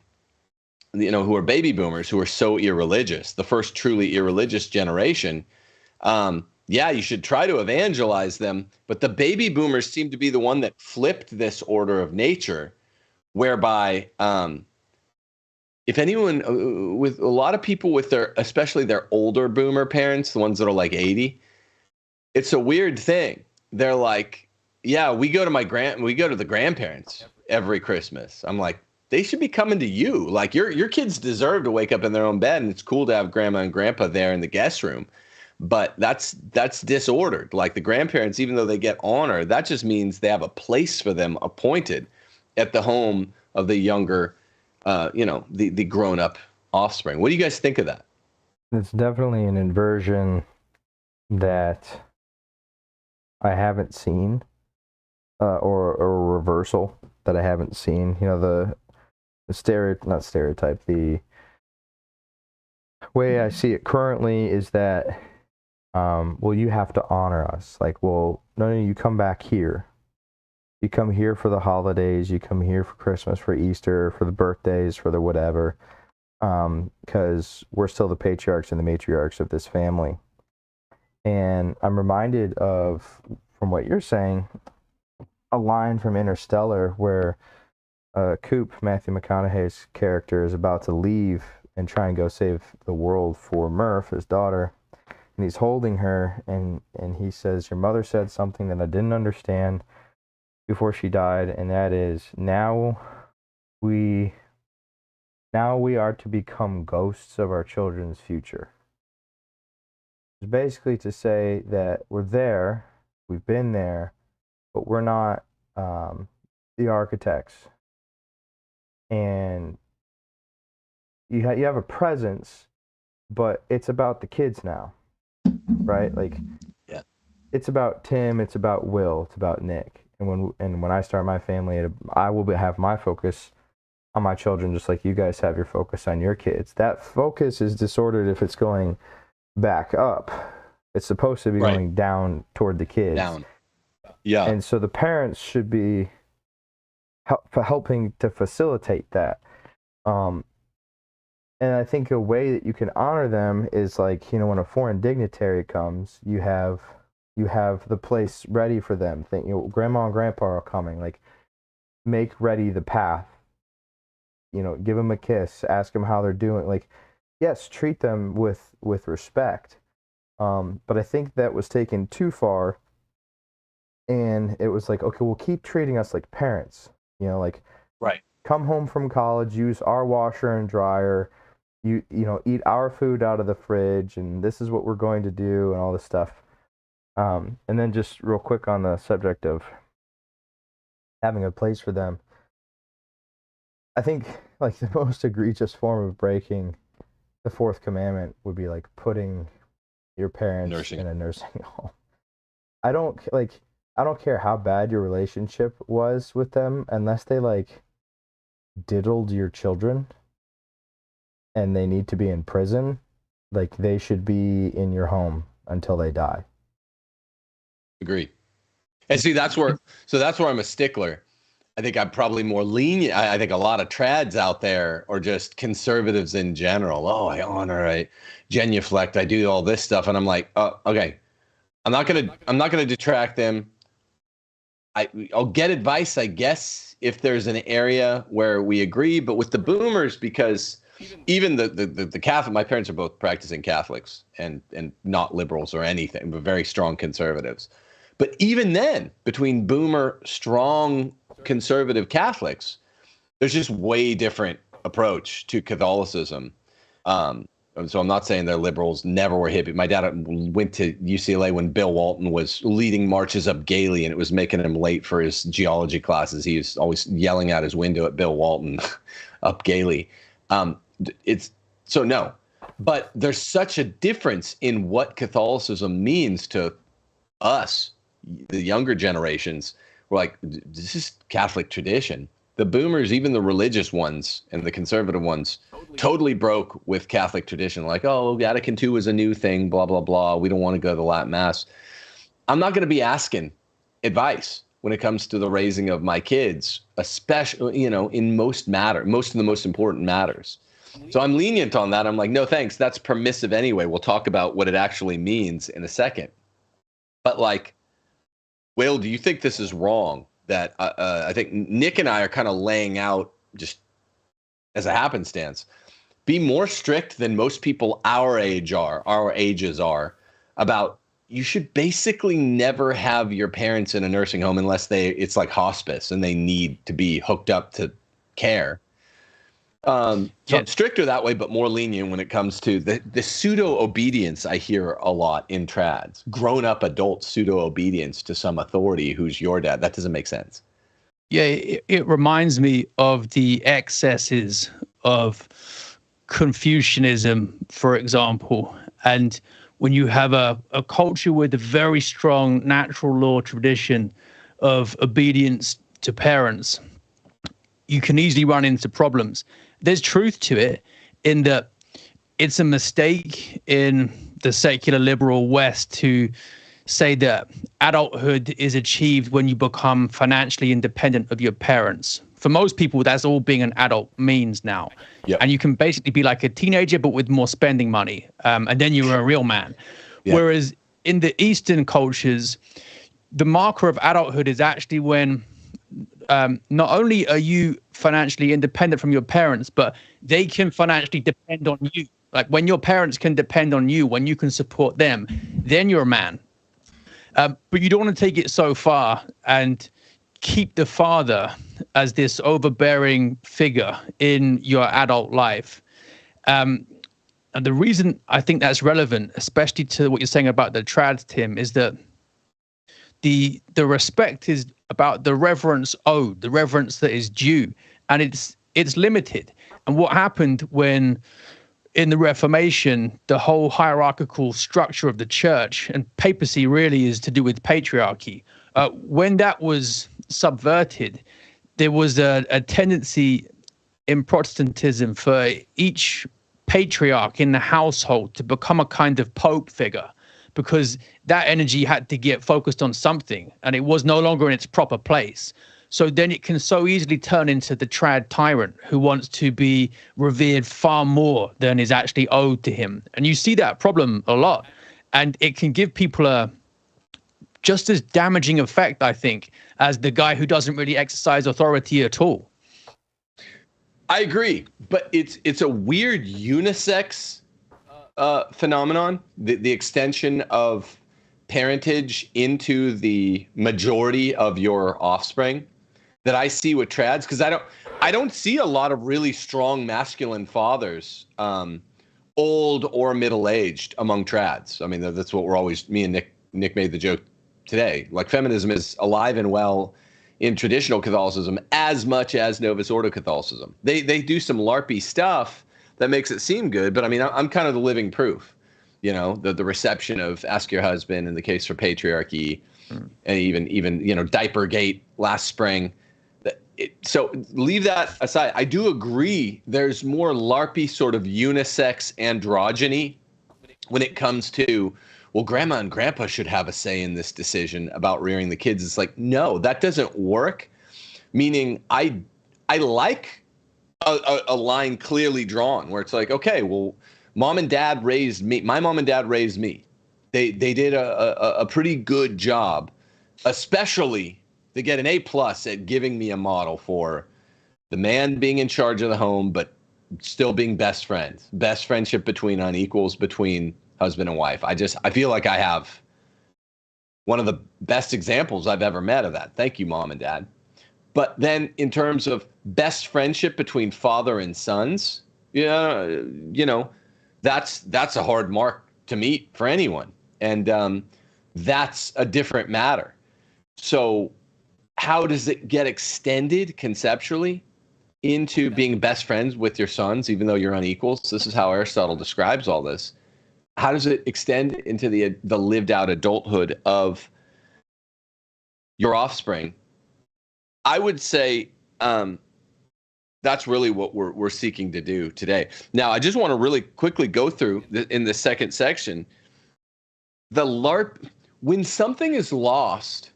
who are baby boomers, who are so irreligious, the first truly irreligious generation, yeah, you should try to evangelize them. But the baby boomers seem to be the one that flipped this order of nature, whereby if anyone, with a lot of people with especially their older boomer parents, the ones that are like 80, it's a weird thing. They're like, yeah, we go to the grandparents every Christmas. I'm like, they should be coming to you. Like your kids deserve to wake up in their own bed, and it's cool to have grandma and grandpa there in the guest room. But that's disordered. Like the grandparents, even though they get honor, that just means they have a place for them appointed at the home of the younger, the grown-up offspring. What do you guys think of that? It's definitely an inversion that I haven't seen, or a reversal that I haven't seen. The not stereotype. The way I see it currently is that, well, you have to honor us. Like, well, no, you come back here. You come here for the holidays. You come here for Christmas, for Easter, for the birthdays, for the whatever. Because we're still the patriarchs and the matriarchs of this family. And I'm reminded of, from what you're saying, a line from Interstellar where Coop, Matthew McConaughey's character, is about to leave and try and go save the world for Murph, his daughter. And he's holding her, and he says, your mother said something that I didn't understand before she died, and that is, now we are to become ghosts of our children's future. It's basically to say that we're there, we've been there, but we're not the architects. And you have a presence, but it's about the kids now, right? Like, yeah, it's about Tim, it's about Will, it's about Nick. And when I start my family, I will have my focus on my children, just like you guys have your focus on your kids. That focus is disordered if it's going back up. It's supposed to be going down toward the kids. Down. Yeah. And so the parents should be helping to facilitate that. And I think a way that you can honor them is like, when a foreign dignitary comes, you have the place ready for them. Think, grandma and grandpa are coming. Like, make ready the path. Give them a kiss. Ask them how they're doing. Like, yes, treat them with respect. But I think that was taken too far. And it was like, okay, well, keep treating us like parents. Like, right. Come home from college, use our washer and dryer. Eat our food out of the fridge, and this is what we're going to do, and all this stuff. And then just real quick on the subject of having a place for them, I think like the most egregious form of breaking the fourth commandment would be like putting your parents in a nursing home. I don't care how bad your relationship was with them, unless they like diddled your children and they need to be in prison. Like, they should be in your home until they die. Agree. And see, that's where I'm a stickler. I think I'm probably more lenient. I think a lot of trads out there, or just conservatives in general, I honor, I genuflect, I do all this stuff, and I'm like, okay, I'm not gonna detract them. I'll get advice, I guess, if there's an area where we agree. But with the boomers, because even the Catholic, my parents are both practicing Catholics and not liberals or anything, but very strong conservatives. But even then, between boomer, strong conservative Catholics, there's just way different approach to Catholicism, So I'm not saying they're liberals, never were hippie. My dad went to UCLA when Bill Walton was leading marches up Gailey, and it was making him late for his geology classes. He was always yelling out his window at Bill Walton up Gailey. It's so no, but there's such a difference in what Catholicism means to us, the younger generations. We're like, this is Catholic tradition. The boomers, even the religious ones and the conservative ones, totally broke with Catholic tradition. Like, oh, Vatican II is a new thing, blah, blah, blah. We don't want to go to the Latin Mass. I'm not going to be asking advice when it comes to the raising of my kids, especially, in most of the most important matters. So I'm lenient on that. I'm like, no, thanks. That's permissive anyway. We'll talk about what it actually means in a second. But like, Will, do you think this is wrong? That I think Nick and I are kind of laying out just as a happenstance. Be more strict than most people our ages are about. You should basically never have your parents in a nursing home unless it's like hospice and they need to be hooked up to care. So I'm stricter that way, but more lenient when it comes to the pseudo obedience I hear a lot in trads. Grown up adult pseudo obedience to some authority who's your dad. That doesn't make sense. Yeah, it reminds me of the excesses of Confucianism, for example. And when you have a culture with a very strong natural law tradition of obedience to parents, you can easily run into problems. There's truth to it in that it's a mistake in the secular liberal West to say that adulthood is achieved when you become financially independent of your parents. For most people, that's all being an adult means now. Yep. And you can basically be like a teenager, but with more spending money. And then you're a real man. Yep. Whereas in the Eastern cultures, the marker of adulthood is actually when not only are you financially independent from your parents, but they can financially depend on you. Like when your parents can depend on you, when you can support them, then you're a man. But you don't want to take it so far and keep the father as this overbearing figure in your adult life. And the reason I think that's relevant, especially to what you're saying about the trads, Tim, is that the respect is about the reverence owed, the reverence that is due, and it's limited. And what happened when in the Reformation, the whole hierarchical structure of the church, and papacy really is to do with patriarchy, when that was subverted, there was a tendency in Protestantism for each patriarch in the household to become a kind of pope figure, because that energy had to get focused on something and it was no longer in its proper place. So then it can so easily turn into the trad tyrant who wants to be revered far more than is actually owed to him. And you see that problem a lot. And it can give people a just as damaging effect, I think, as the guy who doesn't really exercise authority at all. I agree, but it's a weird unisex phenomenon, the extension of parentage into the majority of your offspring that I see with trads, because I don't see a lot of really strong masculine fathers, old or middle-aged, among trads. I mean, that's what we're always, me and Nick made the joke today. Like, feminism is alive and well in traditional Catholicism as much as Novus Ordo Catholicism. They do some LARPy stuff that makes it seem good, but I mean, I'm kind of the living proof. You know, the reception of Ask Your Husband in the case for patriarchy, and even Diapergate last spring. So leave that aside. I do agree there's more LARPy sort of unisex androgyny when it comes to, well, grandma and grandpa should have a say in this decision about rearing the kids. It's like, no, that doesn't work. Meaning I like a line clearly drawn where it's like, okay, well, mom and dad raised me. My mom and dad raised me. They did a pretty good job, especially to get an A+ at giving me a model for the man being in charge of the home, but still being best friends, best friendship between unequals, between husband and wife. I feel like I have one of the best examples I've ever met of that. Thank you, mom and dad. But then in terms of best friendship between father and sons, that's a hard mark to meet for anyone, and that's a different matter. So how does it get extended conceptually into being best friends with your sons, even though you're unequals? This is how Aristotle describes all this. How does it extend into the lived out adulthood of your offspring? I would say that's really what we're seeking to do today. Now, I just want to really quickly go through in the second section, the LARP. When something is lost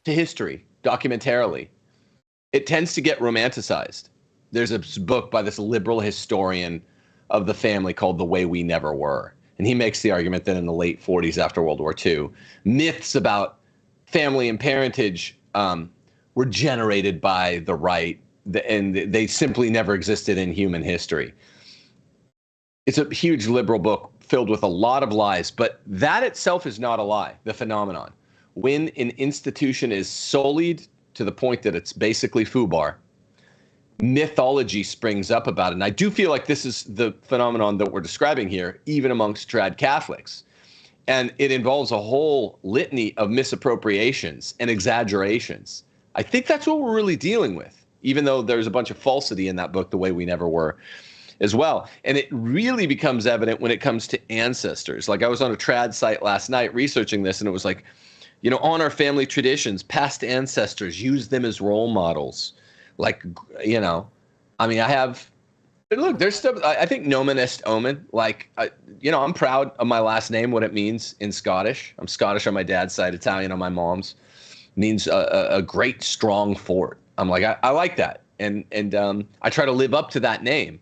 to history, documentarily, it tends to get romanticized. There's a book by this liberal historian of the family called The Way We Never Were. And he makes the argument that in the late 40s, after World War II, myths about family and parentage were generated by the right, and they simply never existed in human history. It's a huge liberal book filled with a lot of lies, but that itself is not a lie, the phenomenon. When an institution is sullied to the point that it's basically foobar, mythology springs up about it. And I do feel like this is the phenomenon that we're describing here, even amongst trad Catholics. And it involves a whole litany of misappropriations and exaggerations. I think that's what we're really dealing with, even though there's a bunch of falsity in that book, The Way We Never Were, as well. And it really becomes evident when it comes to ancestors. Like, I was on a trad site last night researching this, and it was like, you know, honor family traditions, past ancestors, use them as role models. Like, you know, I mean, I have, look, there's stuff, I think nomen est omen. Like, you know, I'm proud of my last name, what it means in Scottish. I'm Scottish on my dad's side, Italian on my mom's. It means a great, strong fort. I'm like, I like that. And I try to live up to that name.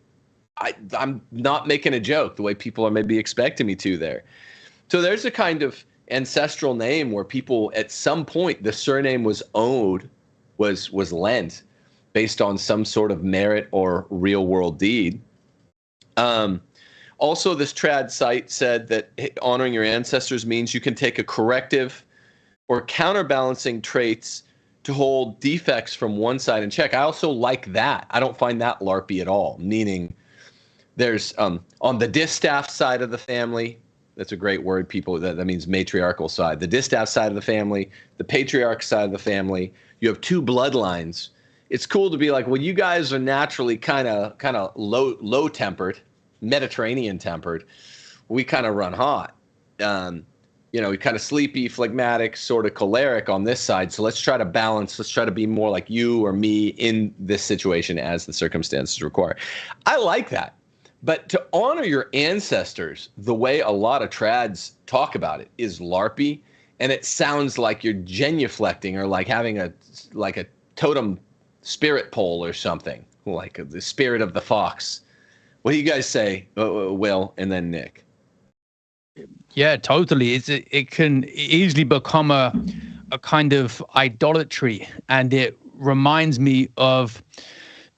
I'm not making a joke the way people are maybe expecting me to there. So there's a kind of ancestral name where people at some point, the surname was owed, was lent based on some sort of merit or real world deed. Also, this trad site said that honoring your ancestors means you can take a corrective or counterbalancing traits to hold defects from one side in check. I also like that. I don't find that LARPy at all, meaning there's on the distaff side of the family, that's a great word, people, that means matriarchal side. The distaff side of the family, the patriarch side of the family, you have two bloodlines. It's cool to be like, well, you guys are naturally kind of low tempered, Mediterranean tempered. We kind of run hot. You know, we kind of sleepy, phlegmatic, sort of choleric on this side. So let's try to balance. Let's try to be more like you or me in this situation as the circumstances require. I like that. But to honor your ancestors the way a lot of trads talk about it is LARPy. And it sounds like you're genuflecting or like having a totem spirit pole or something, like the spirit of the fox. What do you guys say, Will, and then Nick? Yeah, totally. It can easily become a kind of idolatry, and it reminds me of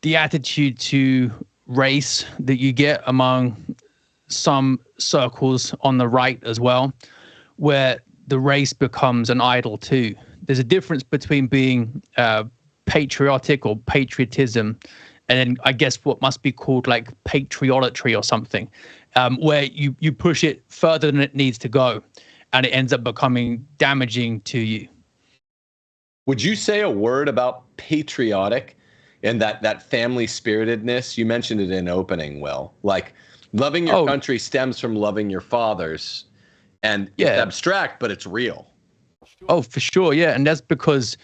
the attitude to race that you get among some circles on the right as well, where the race becomes an idol too. There's a difference between being patriotic or patriotism, and then I guess what must be called like patriolatry or something, where you push it further than it needs to go, and it ends up becoming damaging to you. Would you say a word about patriotic and that family spiritedness? You mentioned it in opening, Will. Like, loving your country stems from loving your fathers, and it's abstract, but it's real. Oh, for sure, yeah, and that's because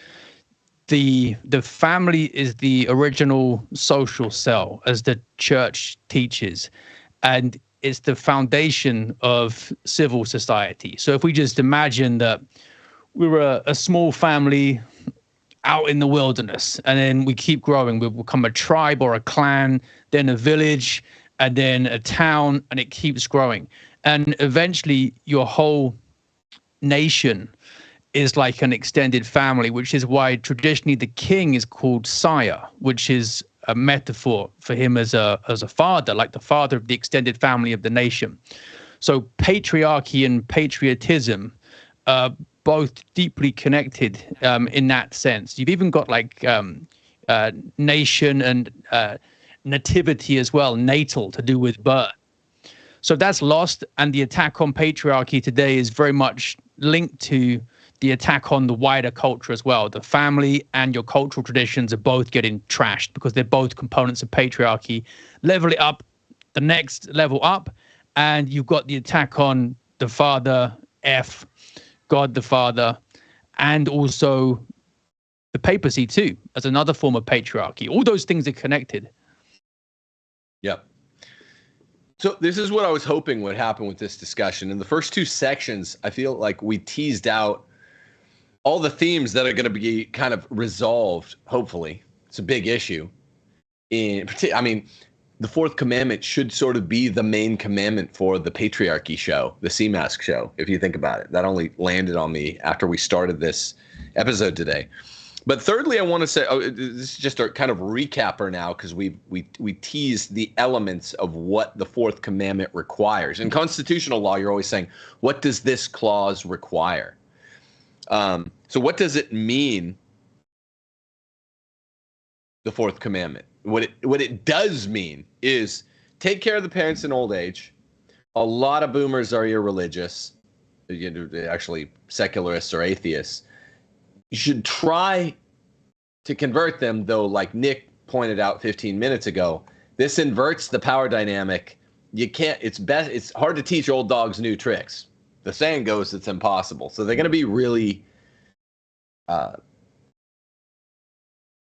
the family is the original social cell, as the church teaches, and it's the foundation of civil society. So if we just imagine that we were a small family out in the wilderness, and then we keep growing, we become a tribe or a clan, then a village, and then a town, and it keeps growing. And eventually your whole nation is like an extended family, which is why traditionally the king is called sire, which is a metaphor for him as a father, like the father of the extended family of the nation. So patriarchy and patriotism are both deeply connected in that sense. You've even got like nation and nativity as well, natal, to do with birth. So that's lost, and the attack on patriarchy today is very much linked to the attack on the wider culture as well. The family and your cultural traditions are both getting trashed because they're both components of patriarchy. Level it up, the next level up, and you've got the attack on the father, God the Father, and also the papacy too, as another form of patriarchy. All those things are connected. Yep. So this is what I was hoping would happen with this discussion. In the first two sections, I feel like we teased out all the themes that are going to be kind of resolved, hopefully. It's a big issue. I mean, the fourth commandment should sort of be the main commandment for the patriarchy show, the CMask show, if you think about it. That only landed on me after we started this episode today. But thirdly, I want to say, this is just a kind of recapper now, because we teased the elements of what the fourth commandment requires. In constitutional law, you're always saying, what does this clause require? So what does it mean, the fourth commandment? What it does mean is take care of the parents in old age. A lot of boomers are irreligious, actually secularists or atheists. You should try to convert them, though, like Nick pointed out 15 minutes ago, this inverts the power dynamic. You can't, it's hard to teach old dogs new tricks. The saying goes, it's impossible. So they're going to be really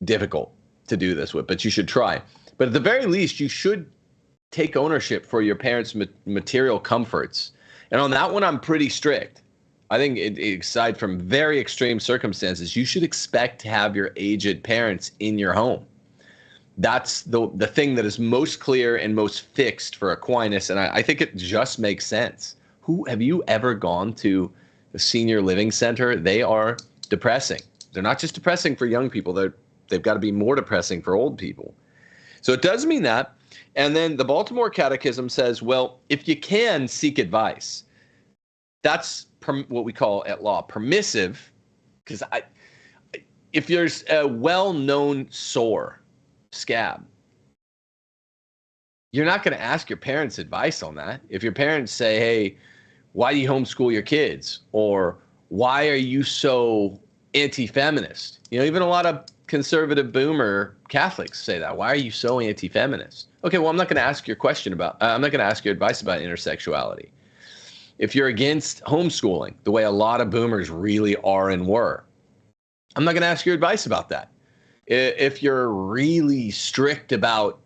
difficult to do this with, but you should try. But at the very least, you should take ownership for your parents' material comforts. And on that one, I'm pretty strict. I think, aside from very extreme circumstances, you should expect to have your aged parents in your home. That's the thing that is most clear and most fixed for Aquinas, and I think it just makes sense. Have you ever gone to a senior living center? They are depressing. They're not just depressing for young people. They've got to be more depressing for old people. So it does mean that. And then the Baltimore Catechism says, well, if you can, seek advice. That's what we call at law permissive, because if there's a well-known sore, scab, you're not going to ask your parents' advice on that. If your parents say, hey, why do you homeschool your kids? Or why are you so anti-feminist? Even a lot of conservative boomer Catholics say that. Why are you so anti-feminist? Okay, well, I'm not going to ask your I'm not going to ask your advice about intersexuality. If you're against homeschooling, the way a lot of boomers really are and were, I'm not going to ask your advice about that. If you're really strict about,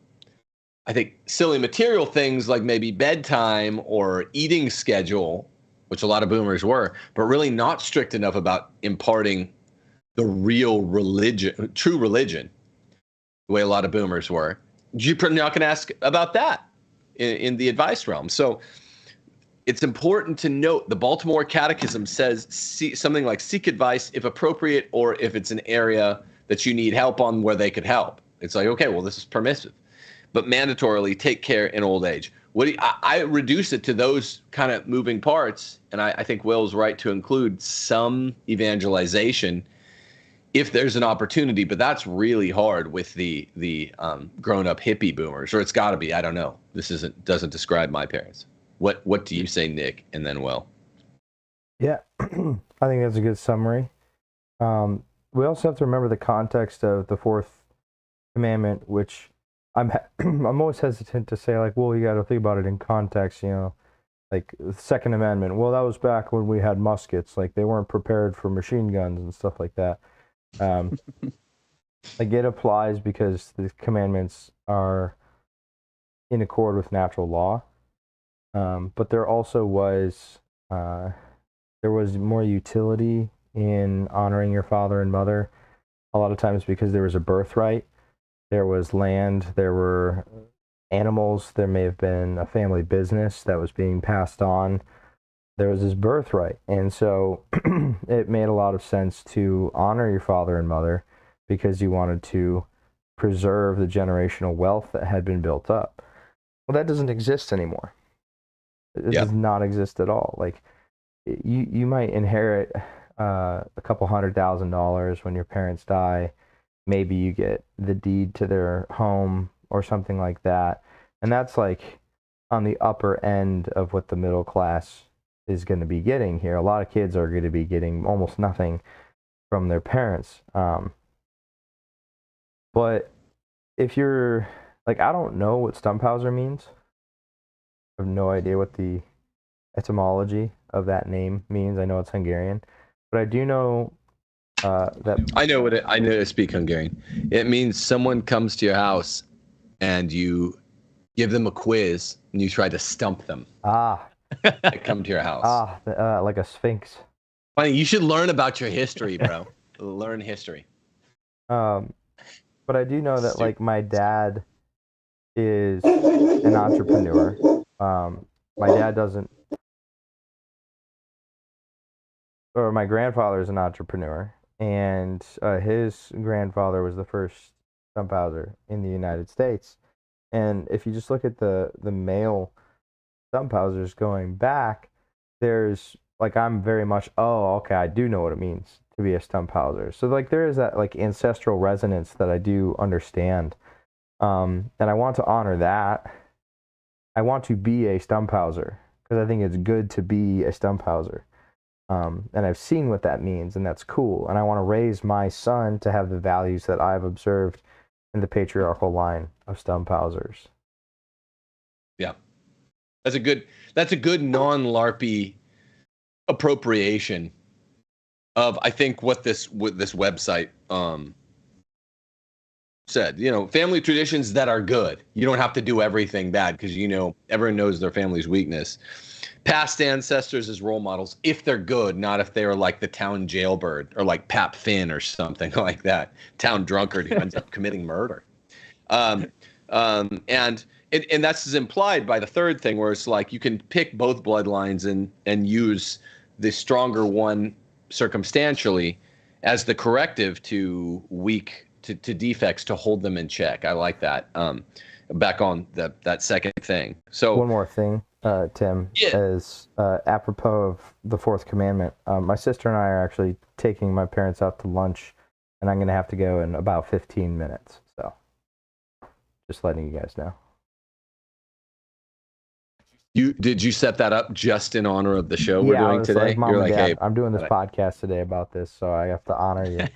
I think, silly material things like maybe bedtime or eating schedule, which a lot of boomers were, but really not strict enough about imparting the real religion, true religion, the way a lot of boomers were, you're not going to ask about that in the advice realm. So it's important to note the Baltimore Catechism says something like seek advice if appropriate, or if it's an area that you need help on where they could help. It's like, okay, well, this is permissive, but mandatorily take care in old age. I reduce it to those kind of moving parts, and I think Will's right to include some evangelization if there's an opportunity, but that's really hard with the grown-up hippie boomers, or it's got to be. I don't know. This doesn't describe my parents. What do you say, Nick, and then Will? Yeah, I think that's a good summary. We also have to remember the context of the fourth commandment, which I'm always hesitant to say, like, well, you got to think about it in context, like the Second Amendment. Well, that was back when we had muskets, like they weren't prepared for machine guns and stuff like that. Like it applies because the commandments are in accord with natural law. But there also was more utility in honoring your father and mother, a lot of times because there was a birthright, there was land, there were animals, there may have been a family business that was being passed on. There was this birthright, and so it made a lot of sense to honor your father and mother because you wanted to preserve the generational wealth that had been built up. Well, that doesn't exist anymore. It does not exist at all. Like you might inherit a couple $100,000 when your parents die. Maybe you get the deed to their home or something like that. And that's like on the upper end of what the middle class is going to be getting here. A lot of kids are going to be getting almost nothing from their parents. But if you're like, I don't know what Stumphauser means. I have no idea what the etymology of that name means. I know it's Hungarian, but I do know that I know to speak Hungarian. It means someone comes to your house and you give them a quiz and you try to stump them. They come to your house. Like a sphinx. Funny, you should learn about your history, bro. Learn history. But I do know that like my dad is an entrepreneur. My dad doesn't, or my grandfather is an entrepreneur, and his grandfather was the first Stumphauser in the United States. And if you just look at the male Stumphausers going back, there's like, I'm very much, oh, okay, I do know what it means to be a Stumphauser. So like there is that like ancestral resonance that I do understand. And I want to honor that. I want to be a Stumphauser because I think it's good to be a Stumphauser. And I've seen what that means, and that's cool. And I want to raise my son to have the values that I've observed in the patriarchal line of Stumphausers. Yeah, that's a good non-LARPy appropriation of, I think, what this website said. You know, family traditions that are good. You don't have to do everything bad because, you know, everyone knows their family's weakness. Past ancestors as role models, if they're good, not if they are like the town jailbird or like Pap Finn or something like that, town drunkard who ends up committing murder. And that's implied by the third thing, where it's like you can pick both bloodlines and use the stronger one circumstantially as the corrective to to defects to hold them in check. I like that. Back on that second thing. So one more thing, Tim, is apropos of the fourth commandment. My sister and I are actually taking my parents out to lunch, and I'm going to have to go in about 15 minutes. So just letting you guys know. Did you set that up just in honor of the show we're doing today? Like, Mom and Dad, hey, I'm doing this podcast today about this, so I have to honor you.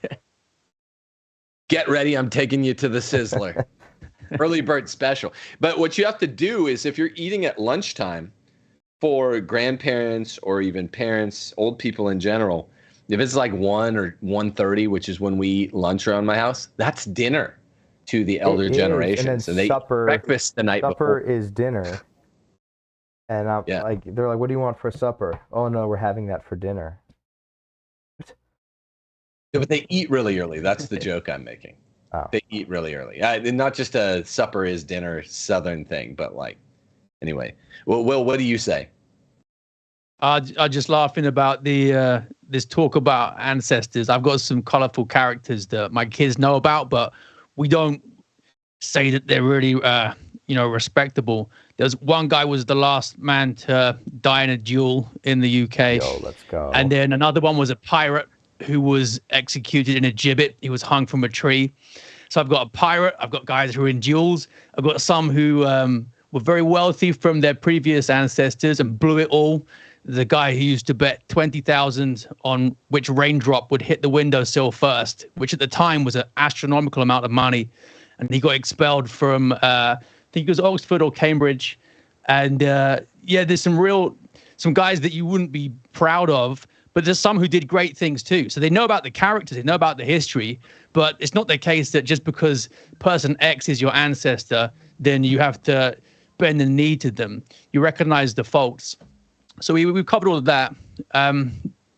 Get ready, I'm taking you to the Sizzler. Early bird special. But what you have to do is, if you're eating at lunchtime for grandparents or even parents, old people in general, if it's like 1 or 1:30, which is when we eat lunch around my house, that's dinner to the elder generations. And they eat breakfast the night before. Supper is dinner. And like, they're like, what do you want for supper? Oh, no, we're having that for dinner. Yeah, but they eat really early. That's the joke I'm making. Oh. They eat really early. Not just a supper is dinner Southern thing, but like, anyway. Well, Will, what do you say? I just laughing about the this talk about ancestors. I've got some colorful characters that my kids know about, but we don't say that they're really respectable. There's one guy was the last man to die in a duel in the UK. Yo, let's go. And then another one was a pirate who was executed in a gibbet. He was hung from a tree. So I've got a pirate. I've got guys who are in duels. I've got some who were very wealthy from their previous ancestors and blew it all. The guy who used to bet 20,000 on which raindrop would hit the windowsill first, which at the time was an astronomical amount of money. And he got expelled from, I think it was Oxford or Cambridge. And there's some guys that you wouldn't be proud of, but there's some who did great things too. So they know about the characters, they know about the history, but it's not the case that just because person X is your ancestor, then you have to bend the knee to them. You recognize the faults. So we've covered all of that. The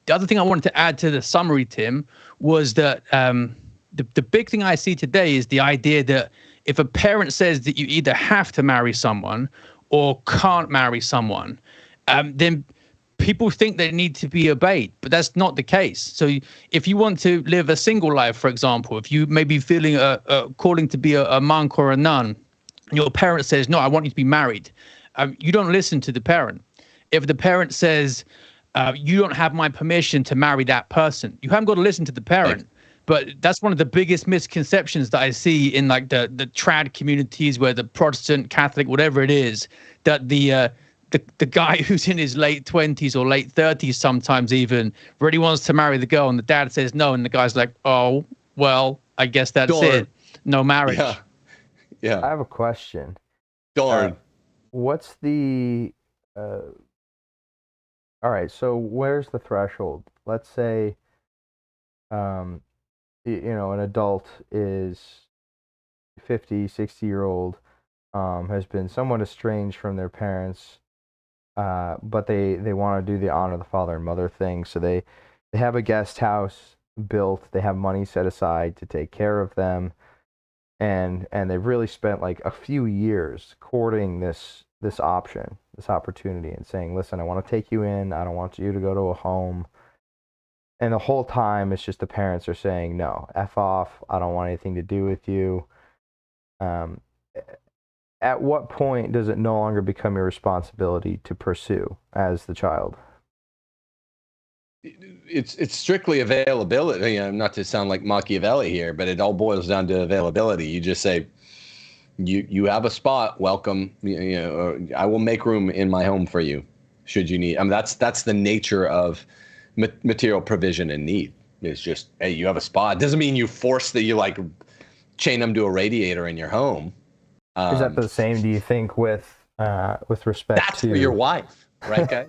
other thing I wanted to add to the summary, Tim, was that the big thing I see today is the idea that if a parent says that you either have to marry someone or can't marry someone, then people think they need to be obeyed, but that's not the case. So if you want to live a single life, for example, if you may be feeling a calling to be a monk or a nun, and your parent says, no, I want you to be married, you don't listen to the parent. If the parent says, you don't have my permission to marry that person, you haven't got to listen to the parent. But that's one of the biggest misconceptions that I see in like the trad communities, where the Protestant, Catholic, whatever it is, that the guy who's in his late 20s or late 30s sometimes even really wants to marry the girl, and the dad says no, and the guy's like, oh well, I guess that's Darn. it, no marriage. Yeah. I have a question. Darn. What's the all right, so where's the threshold? Let's say an adult is 50, 60-year-old, has been somewhat estranged from their parents, but they want to do the honor the father and mother thing, so they have a guest house built, they have money set aside to take care of them, and they've really spent like a few years courting this opportunity and saying, listen, I want to take you in, I don't want you to go to a home. And the whole time, it's just the parents are saying, no, F off, I don't want anything to do with you. At what point does it no longer become your responsibility to pursue as the child? It's strictly availability. Not to sound like Machiavelli here, but it all boils down to availability. You just say, you have a spot, welcome. I will make room in my home for you, should you need. I mean, that's the nature of material provision and need. It's just, hey, you have a spot. It doesn't mean you force that you like chain them to a radiator in your home. Is that the same, do you think, with respect that's to... for your wife, right, guys?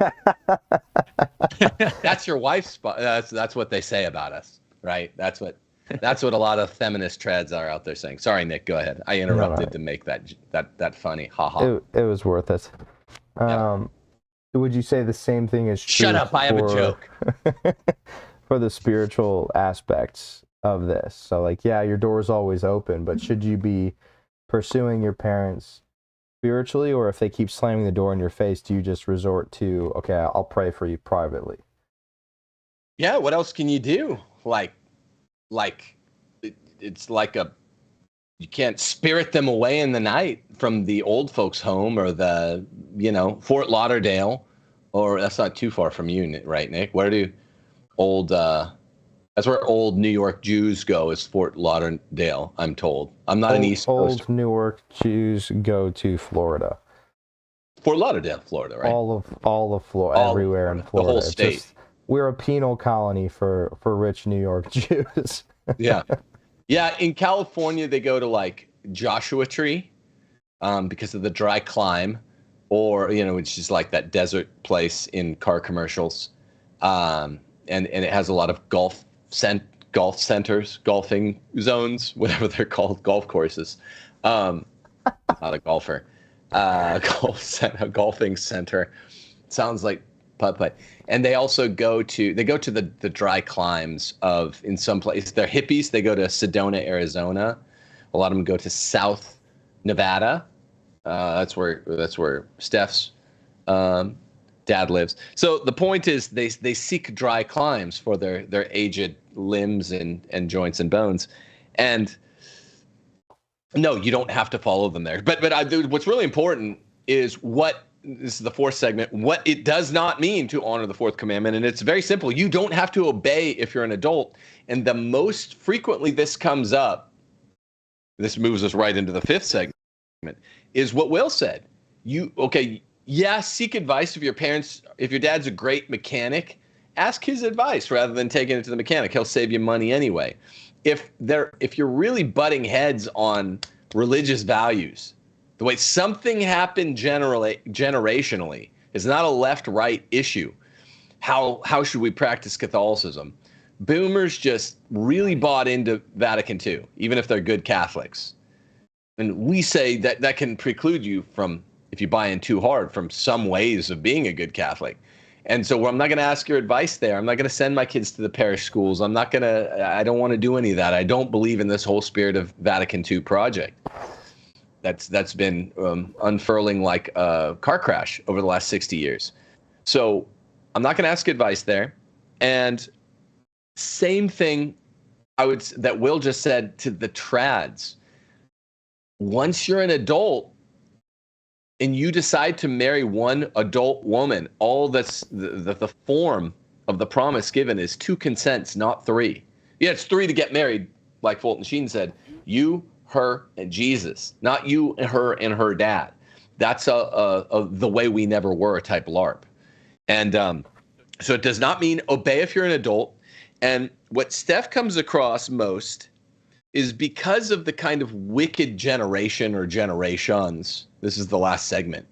That's your wife's spot. That's what they say about us, right? That's what a lot of feminist trads are out there saying. Sorry, Nick, go ahead. I interrupted to make that funny. Ha ha. It was worth it. Would you say the same thing is true? Shut up, I have a joke. For the spiritual aspects of this? So like, yeah, your door's always open, but should you be pursuing your parents spiritually, or if they keep slamming the door in your face, do you just resort to, okay, I'll pray for you privately? Yeah, what else can you do? It's like you can't spirit them away in the night from the old folks' home or the, Fort Lauderdale, or that's not too far from you, right, Nick? Where do that's where old New York Jews go, is Fort Lauderdale, I'm told. I'm not an East Coaster. Old New York Jews go to Florida. Fort Lauderdale, Florida, right? All of Florida, everywhere in Florida. The whole state. We're a penal colony for rich New York Jews. Yeah. Yeah, in California, they go to like Joshua Tree because of the dry climb, or, it's just like that desert place in car commercials. And it has a lot of golf centers, golfing zones, whatever they're called, golf courses. Not a golfer. Golfing center. Sounds like putt. And they also go to the dry climbs of, in some places, they're hippies. They go to Sedona, Arizona. A lot of them go to South Nevada. That's where Steph's dad lives. So the point is, they seek dry climes for their aged limbs and joints and bones. And no, you don't have to follow them there. But what's really important is this is the fourth segment, what it does not mean to honor the fourth commandment. And it's very simple. You don't have to obey if you're an adult. And the most frequently this comes up, this moves us right into the fifth segment, is what Will said. Seek advice of your parents. If your dad's a great mechanic, ask his advice rather than taking it to the mechanic. He'll save you money anyway. If you're really butting heads on religious values, the way something happened generationally is not a left-right issue. How should we practice Catholicism? Boomers just really bought into Vatican II, even if they're good Catholics. And we say that can preclude you from, if you buy in too hard, from some ways of being a good Catholic. And so I'm not going to ask your advice there. I'm not going to send my kids to the parish schools. I don't want to do any of that. I don't believe in this whole spirit of Vatican II project. That's been unfurling like a car crash over the last 60 years. So I'm not going to ask advice there. And same thing that Will just said to the trads. Once you're an adult and you decide to marry one adult woman, all that's the form of the promise given is 2 consents, not 3. Yeah, it's 3 to get married, like Fulton Sheen said. You, her, and Jesus, not you, her, and her dad. That's the way we never were type LARP. And so it does not mean obey if you're an adult. And what Steph comes across most is because of the kind of wicked generation or generations. This is the last segment.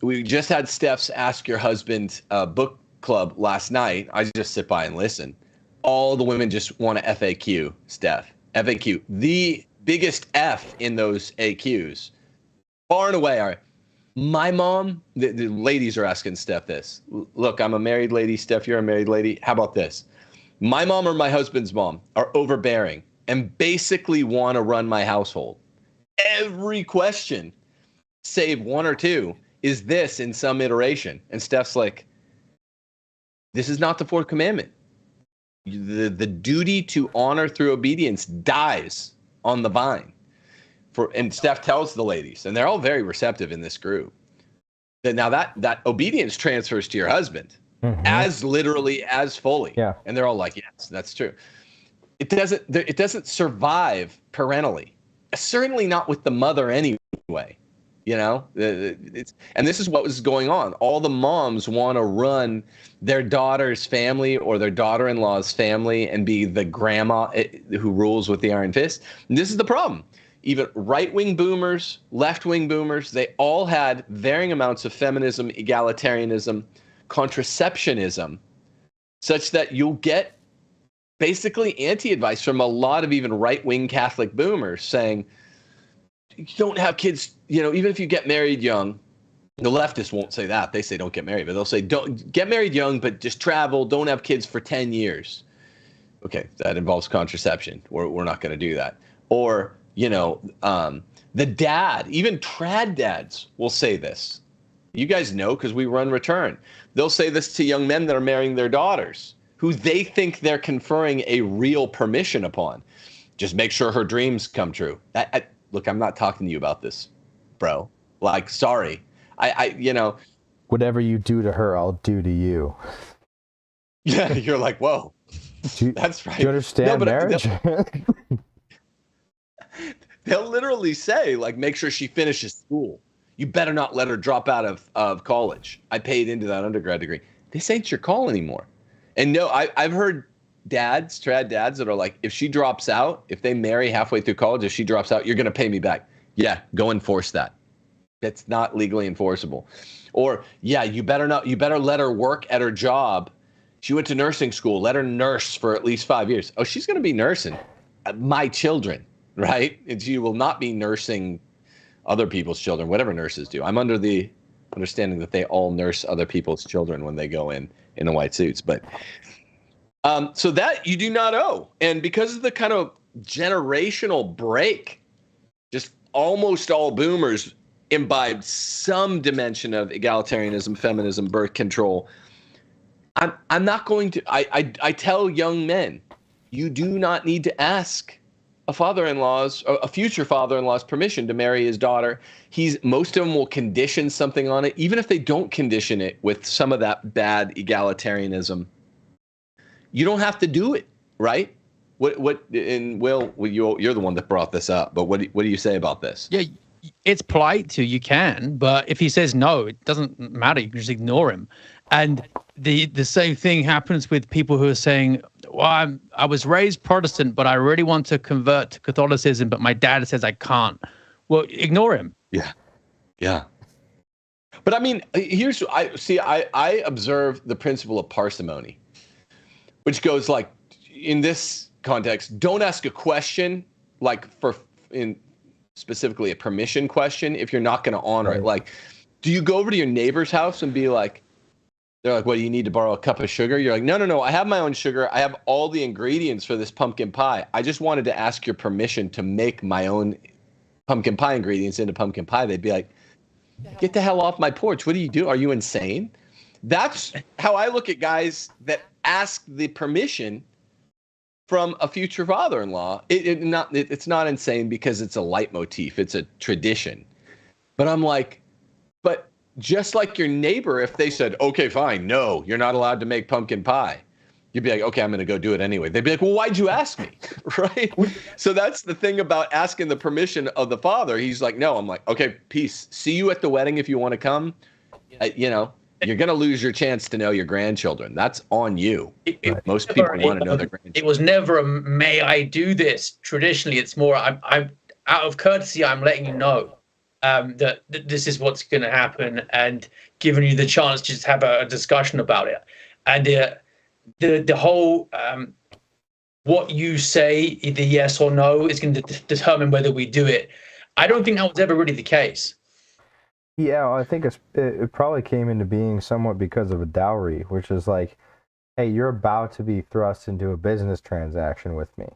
We just had Steph's Ask Your Husband book club last night. I just sit by and listen. All the women just want to FAQ, Steph. FAQ. The biggest F in those AQs, far and away, are my mom. The ladies are asking Steph this. Look, I'm a married lady. Steph, you're a married lady. How about this? My mom or my husband's mom are overbearing and basically want to run my household. Every question, save 1 or 2, is this in some iteration. And Steph's like, this is not the 4th commandment. The duty to honor through obedience dies on the vine. And Steph tells the ladies, and they're all very receptive in this group, that now that obedience transfers to your husband as literally as fully. Yeah. And they're all like, yes, that's true. It doesn't survive parentally. Certainly not with the mother anyway. You know, and this is what was going on. All the moms want to run their daughter's family or their daughter-in-law's family and be the grandma who rules with the iron fist. And this is the problem. Even right-wing boomers, left-wing boomers, they all had varying amounts of feminism, egalitarianism, contraceptionism, such that you'll get basically anti-advice from a lot of even right-wing Catholic boomers saying, you don't have kids, you know, even if you get married young. The leftists won't say that. They say don't get married, but they'll say don't get married young, but just travel, don't have kids for 10 years. Okay, that involves contraception. We're not going to do that. Or, you know, the dad, even trad dads will say this. You guys know because we run Return. They'll say this to young men that are marrying their daughters, who they think they're conferring a real permission upon. Just make sure her dreams come true. Look, I'm not talking to you about this, bro. Like, sorry. You know. Whatever you do to her, I'll do to you. Yeah, you're like, whoa. That's right. Do you understand marriage? They'll literally say, like, make sure she finishes school. You better not let her drop out of college. I paid into that undergrad degree. This ain't your call anymore. And no, I've heard trad dads that are like, if she drops out, if they marry halfway through college, if she drops out, you're going to pay me back. Yeah, go enforce that. That's not legally enforceable. Or, yeah, you better let her work at her job. She went to nursing school. Let her nurse for at least 5 years. Oh, she's going to be nursing my children, right? And she will not be nursing other people's children, whatever nurses do. I'm under the understanding that they all nurse other people's children when they go in the white suits. But so that you do not owe. And because of the kind of generational break, just almost all boomers imbibed some dimension of egalitarianism, feminism, birth control. I'm not going to, I tell young men, you do not need to ask a future father-in-law's permission to marry his daughter. Most of them will condition something on it, even if they don't condition it with some of that bad egalitarianism. You don't have to do it, right? And Will, you're the one that brought this up, but what do you say about this? Yeah, it's polite to, you can, but if he says no, it doesn't matter. You can just ignore him. And the same thing happens with people who are saying, well, I was raised Protestant, but I really want to convert to Catholicism, but my dad says I can't. Well, ignore him. Yeah. Yeah. But I mean, I observe the principle of parsimony, which goes like, in this context, don't ask a question like specifically a permission question if you're not going to honor it. Like, do you go over to your neighbor's house and be like, they're like, well, you need to borrow a cup of sugar? You're like, no, I have my own sugar. I have all the ingredients for this pumpkin pie. I just wanted to ask your permission to make my own pumpkin pie ingredients into pumpkin pie. They'd be like, get the hell off my porch. What do you do? Are you insane? That's how I look at guys that ask the permission from a future father-in-law. It's not insane because it's a leitmotif. It's a tradition. But I'm like, just like your neighbor, if they said, okay, fine, no, you're not allowed to make pumpkin pie. you'd be like, okay, I'm going to go do it anyway. They'd be like, well, why'd you ask me? Right? So that's the thing about asking the permission of the father. He's like, no. I'm like, okay, peace. See you at the wedding if you want to come. You know, you're going to lose your chance to know your grandchildren. That's on you. Most people want to know their grandchildren. It was never a may I do this. Traditionally, it's more I'm out of courtesy, I'm letting you know that this is what's going to happen and giving you the chance to just have a discussion about it. And the whole what you say, either yes or no, is going to determine whether we do it. I don't think that was ever really the case. Yeah, I think it probably came into being somewhat because of a dowry, which is like, hey, you're about to be thrust into a business transaction with me.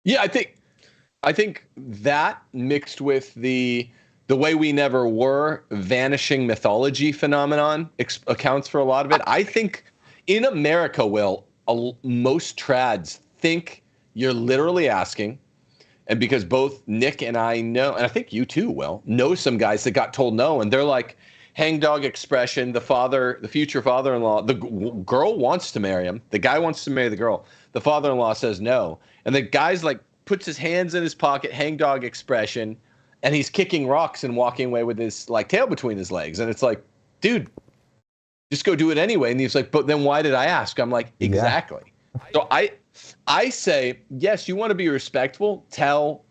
Yeah, I think that mixed with the way we never were vanishing mythology phenomenon accounts for a lot of it. I think in America, Will, most trads think you're literally asking. And because both Nick and I know, and I think you too, Will, know some guys that got told no, and they're like, hangdog expression, the future father-in-law, the girl wants to marry him. The guy wants to marry the girl. The father-in-law says no. And the guy's like, puts his hands in his pocket, hangdog expression, and he's kicking rocks and walking away with his like tail between his legs. And it's like, dude, just go do it anyway. And he's like, but then why did I ask? I'm like, exactly. Yeah. So I say, yes, you want to be respectful. Tell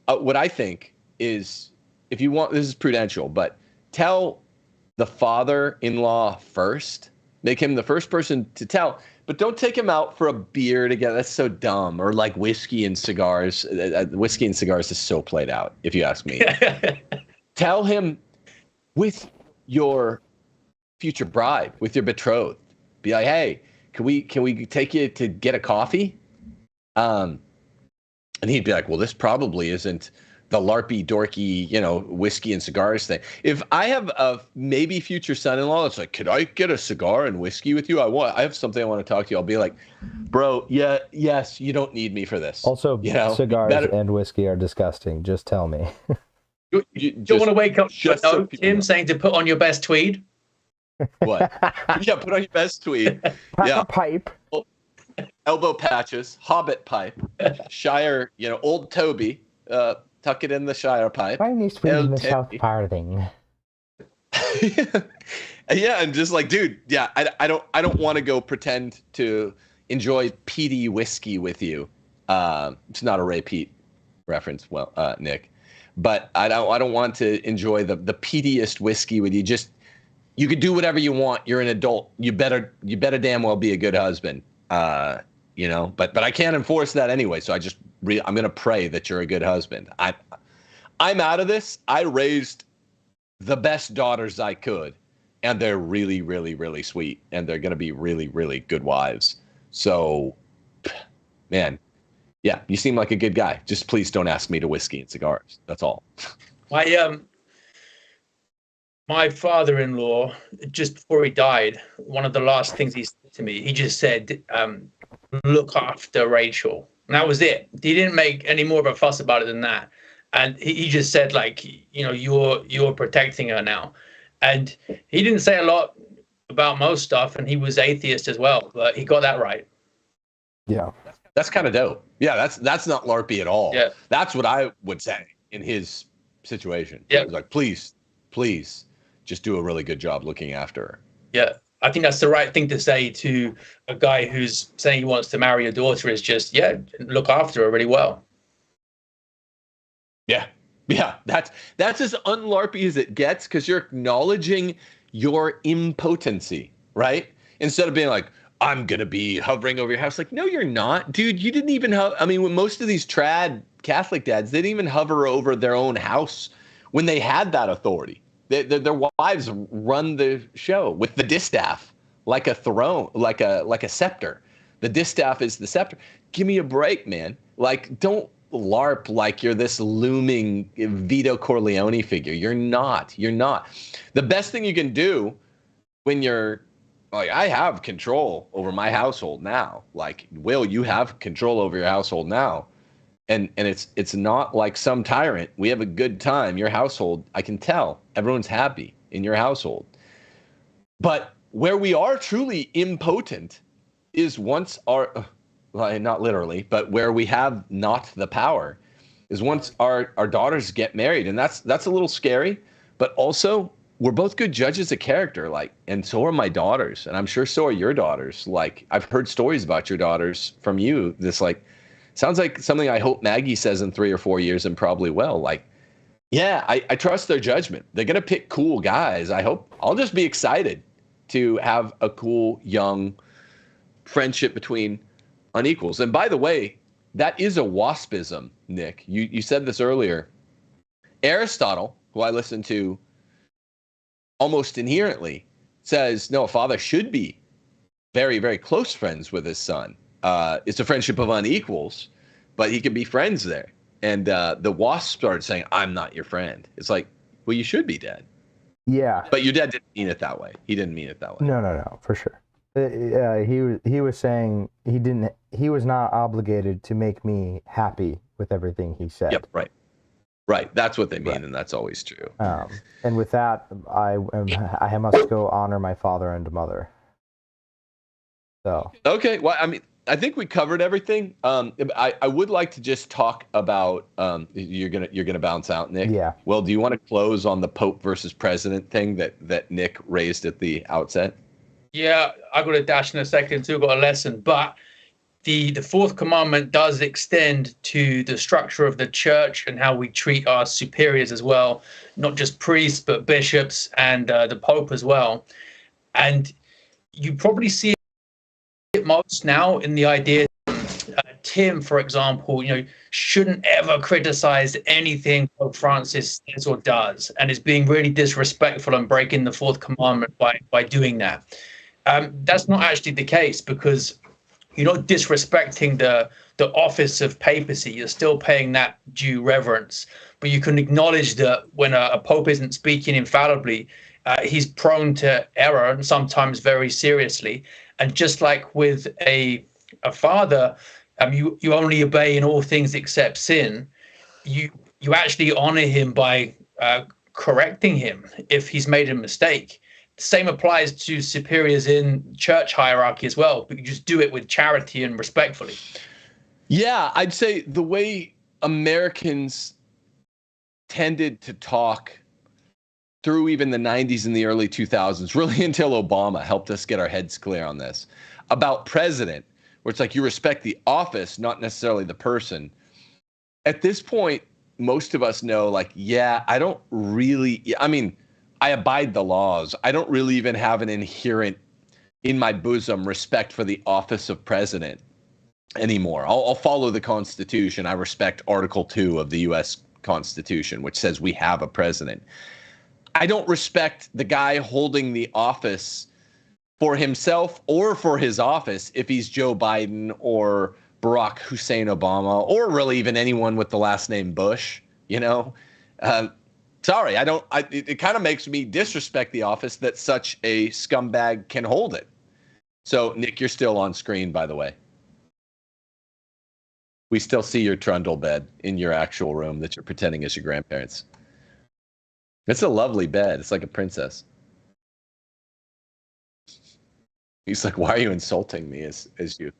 what I think is, if you want, this is prudential, but tell the father-in-law first. Make him the first person to tell, but don't take him out for a beer together. That's so dumb. Or like whiskey and cigars. Whiskey and cigars is so played out, if you ask me. Tell him with your future bride, with your betrothed. Be like, hey, can we take you to get a coffee? And he'd be like, well, this probably isn't the LARPy dorky, whiskey and cigars thing. If I have a maybe future son-in-law that's like, could I get a cigar and whiskey with you? I have something I want to talk to you. I'll be like, bro, yes, you don't need me for this. Also, cigars and whiskey are disgusting. Just tell me. You don't want to wake up just so Tim saying to put on your best tweed? What? Yeah, put on your best tweed. Pipe. Elbow patches, Hobbit pipe, Shire, old Toby, tuck it in the Shire pipe. Why need to in the South Parting? Yeah, and just like, dude, yeah, I don't want to go pretend to enjoy peaty whiskey with you. It's not a Ray Pete reference, Nick, but I don't want to enjoy the peatiest whiskey with you. Just, you could do whatever you want. You're an adult. You better damn well be a good husband. But I can't enforce that anyway. So I'm going to pray that you're a good husband. I'm out of this. I raised the best daughters I could, and they're really, really, really sweet, and they're going to be really, really good wives. So, man, yeah, you seem like a good guy. Just please don't ask me to whiskey and cigars. That's all. My father-in-law, just before he died, one of the last things he said to me, he just said, look after Rachel. And that was it. He didn't make any more of a fuss about it than that. And he just said, like, you're protecting her now. And he didn't say a lot about most stuff, and he was atheist as well, but he got that right. Yeah. That's kind of dope. Yeah, that's not LARPy at all. Yeah. That's what I would say in his situation. Yeah. It was like, please, just do a really good job looking after her. Yeah. I think that's the right thing to say to a guy who's saying he wants to marry a daughter, is just, look after her really well. Yeah. Yeah. That's as un-LARPy as it gets, because you're acknowledging your impotency, right? Instead of being like, I'm going to be hovering over your house. Like, no, you're not. Dude, you didn't even when most of these trad Catholic dads, they didn't even hover over their own house when they had that authority. Their wives run the show with the distaff, like a throne, like a scepter. The distaff is the scepter. Give me a break, man. Like, don't LARP like you're this looming Vito Corleone figure. You're not. The best thing you can do when you're like, I have control over my household now. Like, Will, you have control over your household now. And it's not like some tyrant. We have a good time. Your household, I can tell. Everyone's happy in your household. But where we are truly impotent is once our, well, not literally, but where we have not the power is once our daughters get married. And that's a little scary, but also we're both good judges of character, like, and so are my daughters, and I'm sure so are your daughters. Like, I've heard stories about your daughters from you. This, like, sounds like something I hope Maggie says in 3 or 4 years, and probably will. Like, yeah, I trust their judgment. They're gonna pick cool guys. I hope. I'll just be excited to have a cool young friendship between unequals. And by the way, that is a waspism, Nick. You said this earlier. Aristotle, who I listen to almost inherently, says, no, a father should be very, very close friends with his son. It's a friendship of unequals, but he can be friends there. And the wasp started saying, I'm not your friend. It's like, well, you should be, Dad. Yeah. But your dad didn't mean it that way. He didn't mean it that way. No, for sure. He was saying he was not obligated to make me happy with everything he said. Yep, right. That's what they mean, right. And that's always true. And with that, I must go honor my father and mother. So okay, well, I mean, I think we covered everything. I would like to just talk about you're gonna bounce out, Nick. Yeah. Well, do you want to close on the Pope versus President thing that Nick raised at the outset? Yeah, I've got a dash in a second too. I've got a lesson, but the fourth commandment does extend to the structure of the church and how we treat our superiors as well, not just priests but bishops and the Pope as well. And you probably see it most now in the idea. Tim, for example, shouldn't ever criticize anything Pope Francis says or does, and is being really disrespectful and breaking the fourth commandment by doing that. That's not actually the case, because you're not disrespecting the office of papacy. You're still paying that due reverence. But you can acknowledge that when a pope isn't speaking infallibly, he's prone to error, and sometimes very seriously. And just like with a father, you only obey in all things except sin. You actually honor him by correcting him if he's made a mistake. Same applies to superiors in church hierarchy as well, but you just do it with charity and respectfully. Yeah, I'd say the way Americans tended to talk through even the 90s and the early 2000s, really until Obama helped us get our heads clear on this, about president, where it's like you respect the office, not necessarily the person. At this point, most of us know, like, yeah, I don't really, I mean, I abide the laws. I don't really even have an inherent in my bosom respect for the office of president anymore. I'll follow the Constitution. I respect Article 2 of the U.S. Constitution, which says we have a president. I don't respect the guy holding the office for himself or for his office if he's Joe Biden or Barack Hussein Obama, or really even anyone with the last name Bush, Sorry, it kind of makes me disrespect the office that such a scumbag can hold it. So, Nick, you're still on screen, by the way. We still see your trundle bed in your actual room that you're pretending is your grandparents. It's a lovely bed. It's like a princess. He's like, why are you insulting me as you?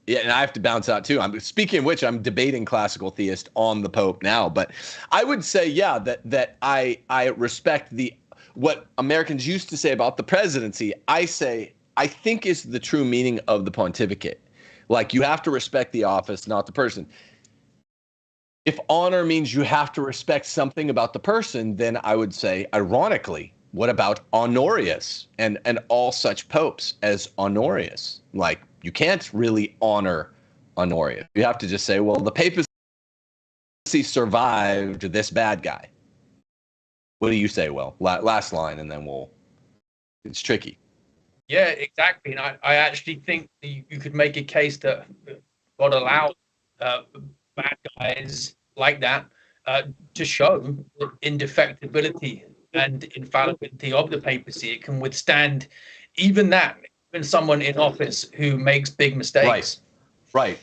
Yeah, and I have to bounce out too. Speaking of which, I'm debating classical theist on the Pope now, but I would say, yeah, that I respect what Americans used to say about the presidency. I think is the true meaning of the pontificate. Like, you have to respect the office, not the person. If honor means you have to respect something about the person, then I would say, ironically, what about Honorius and all such popes as Honorius? Like, you can't really honor Honorius. You have to just say, well, the papacy survived this bad guy. What do you say, Will? Last line, and then it's tricky. Yeah, exactly. And I actually think you could make a case that God allowed bad guys like that to show indefectibility and infallibility of the papacy. It can withstand even someone in office who makes big mistakes. Right.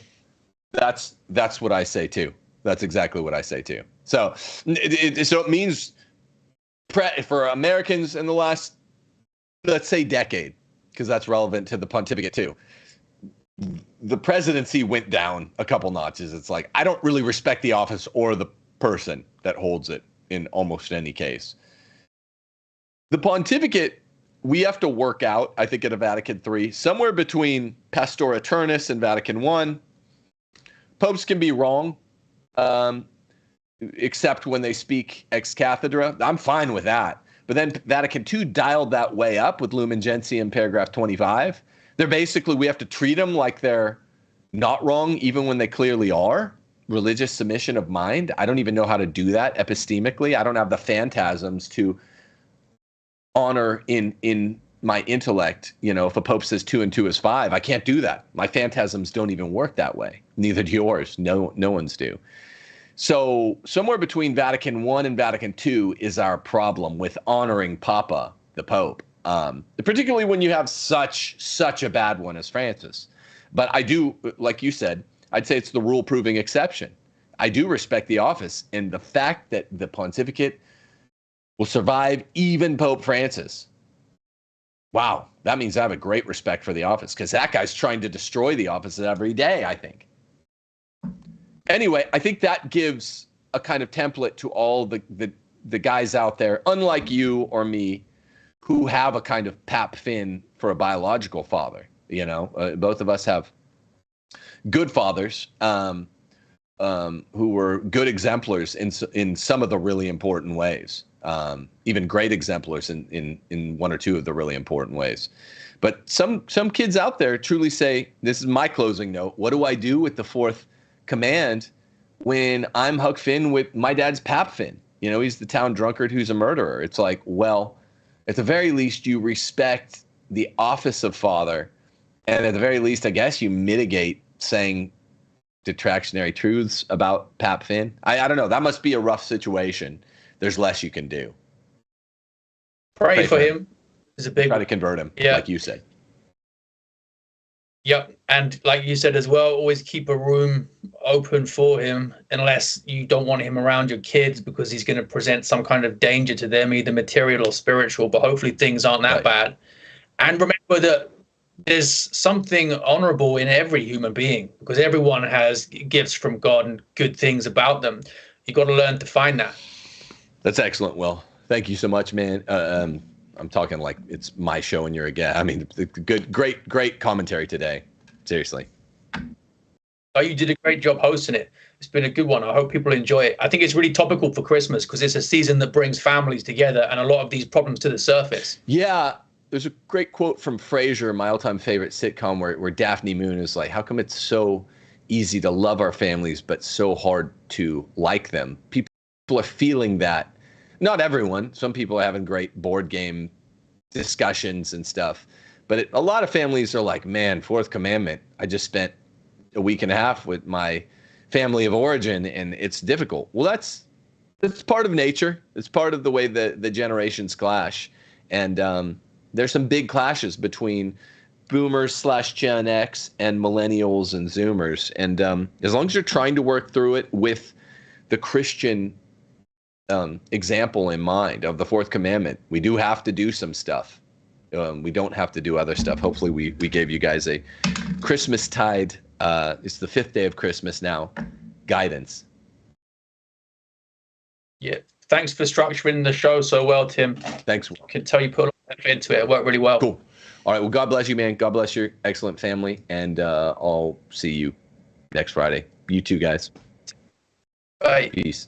That's what I say too. That's exactly what I say too. So it means for Americans in the last let's say decade, because that's relevant to the pontificate too. The presidency went down a couple notches. It's like, I don't really respect the office or the person that holds it in almost any case. The pontificate, we have to work out, I think, at a Vatican III, somewhere between Pastor Eternus and Vatican I. Popes can be wrong, except when they speak ex cathedra. I'm fine with that. But then Vatican II dialed that way up with Lumen Gentium paragraph 25. They're basically, we have to treat them like they're not wrong, even when they clearly are. Religious submission of mind. I don't even know how to do that epistemically. I don't have the phantasms to honor in my intellect. You know, if a pope says 2 and 2 is 5, I can't do that. My phantasms don't even work that way. Neither do yours. No one's do. So somewhere between Vatican I and Vatican II is our problem with honoring Papa, the Pope. Particularly when you have such a bad one as Francis. But I do, like you said, I'd say it's the rule-proving exception. I do respect the office, and the fact that the pontificate will survive even Pope Francis. Wow, that means I have a great respect for the office, because that guy's trying to destroy the office every day, I think. Anyway, I think that gives a kind of template to all the guys out there, unlike you or me, who have a kind of Pap Finn for a biological father. You know, both of us have good fathers who were good exemplars in some of the really important ways, even great exemplars in one or two of the really important ways. But some kids out there truly say, this is my closing note, what do I do with the fourth command when I'm Huck Finn with my dad's Pap Finn? You know, he's the town drunkard who's a murderer. It's like, well, at the very least, you respect the office of father. And at the very least, I guess you mitigate saying detractionary truths about Pap Finn. I don't know. That must be a rough situation. There's less you can do. Pray for him. Is a big Try to convert him, like you said. Yep. And like you said as well, always keep a room open for him, unless you don't want him around your kids because he's going to present some kind of danger to them, either material or spiritual. But hopefully things aren't that bad. And remember that there's something honorable in every human being, because everyone has gifts from God and good things about them. You got to learn to find that. That's excellent, Will. Thank you so much, man. I'm talking like it's my show and you're a guest. I mean, great commentary today. Seriously. Oh, you did a great job hosting it. It's been a good one. I hope people enjoy it. I think it's really topical for Christmas because it's a season that brings families together and a lot of these problems to the surface. Yeah. There's a great quote from Frasier, my all-time favorite sitcom, where Daphne Moon is like, how come it's so easy to love our families but so hard to like them? People are feeling that. Not everyone. Some people are having great board game discussions and stuff. But a lot of families are like, man, fourth commandment, I just spent a week and a half with my family of origin, and it's difficult. Well, that's part of nature. It's part of the way the generations clash. And there's some big clashes between boomers / Gen X and millennials and Zoomers. And as long as you're trying to work through it with the Christian example in mind of the fourth commandment, we do have to do some stuff. We don't have to do other stuff. Hopefully we gave you guys a Christmastide, it's the 5th day of Christmas now, guidance. Yeah. Thanks for structuring the show so well, Tim. Thanks. I can tell you put a lot of effort into it. It worked really well. Cool. All right. Well, God bless you, man. God bless your excellent family. And I'll see you next Friday. You too, guys. Bye. Peace.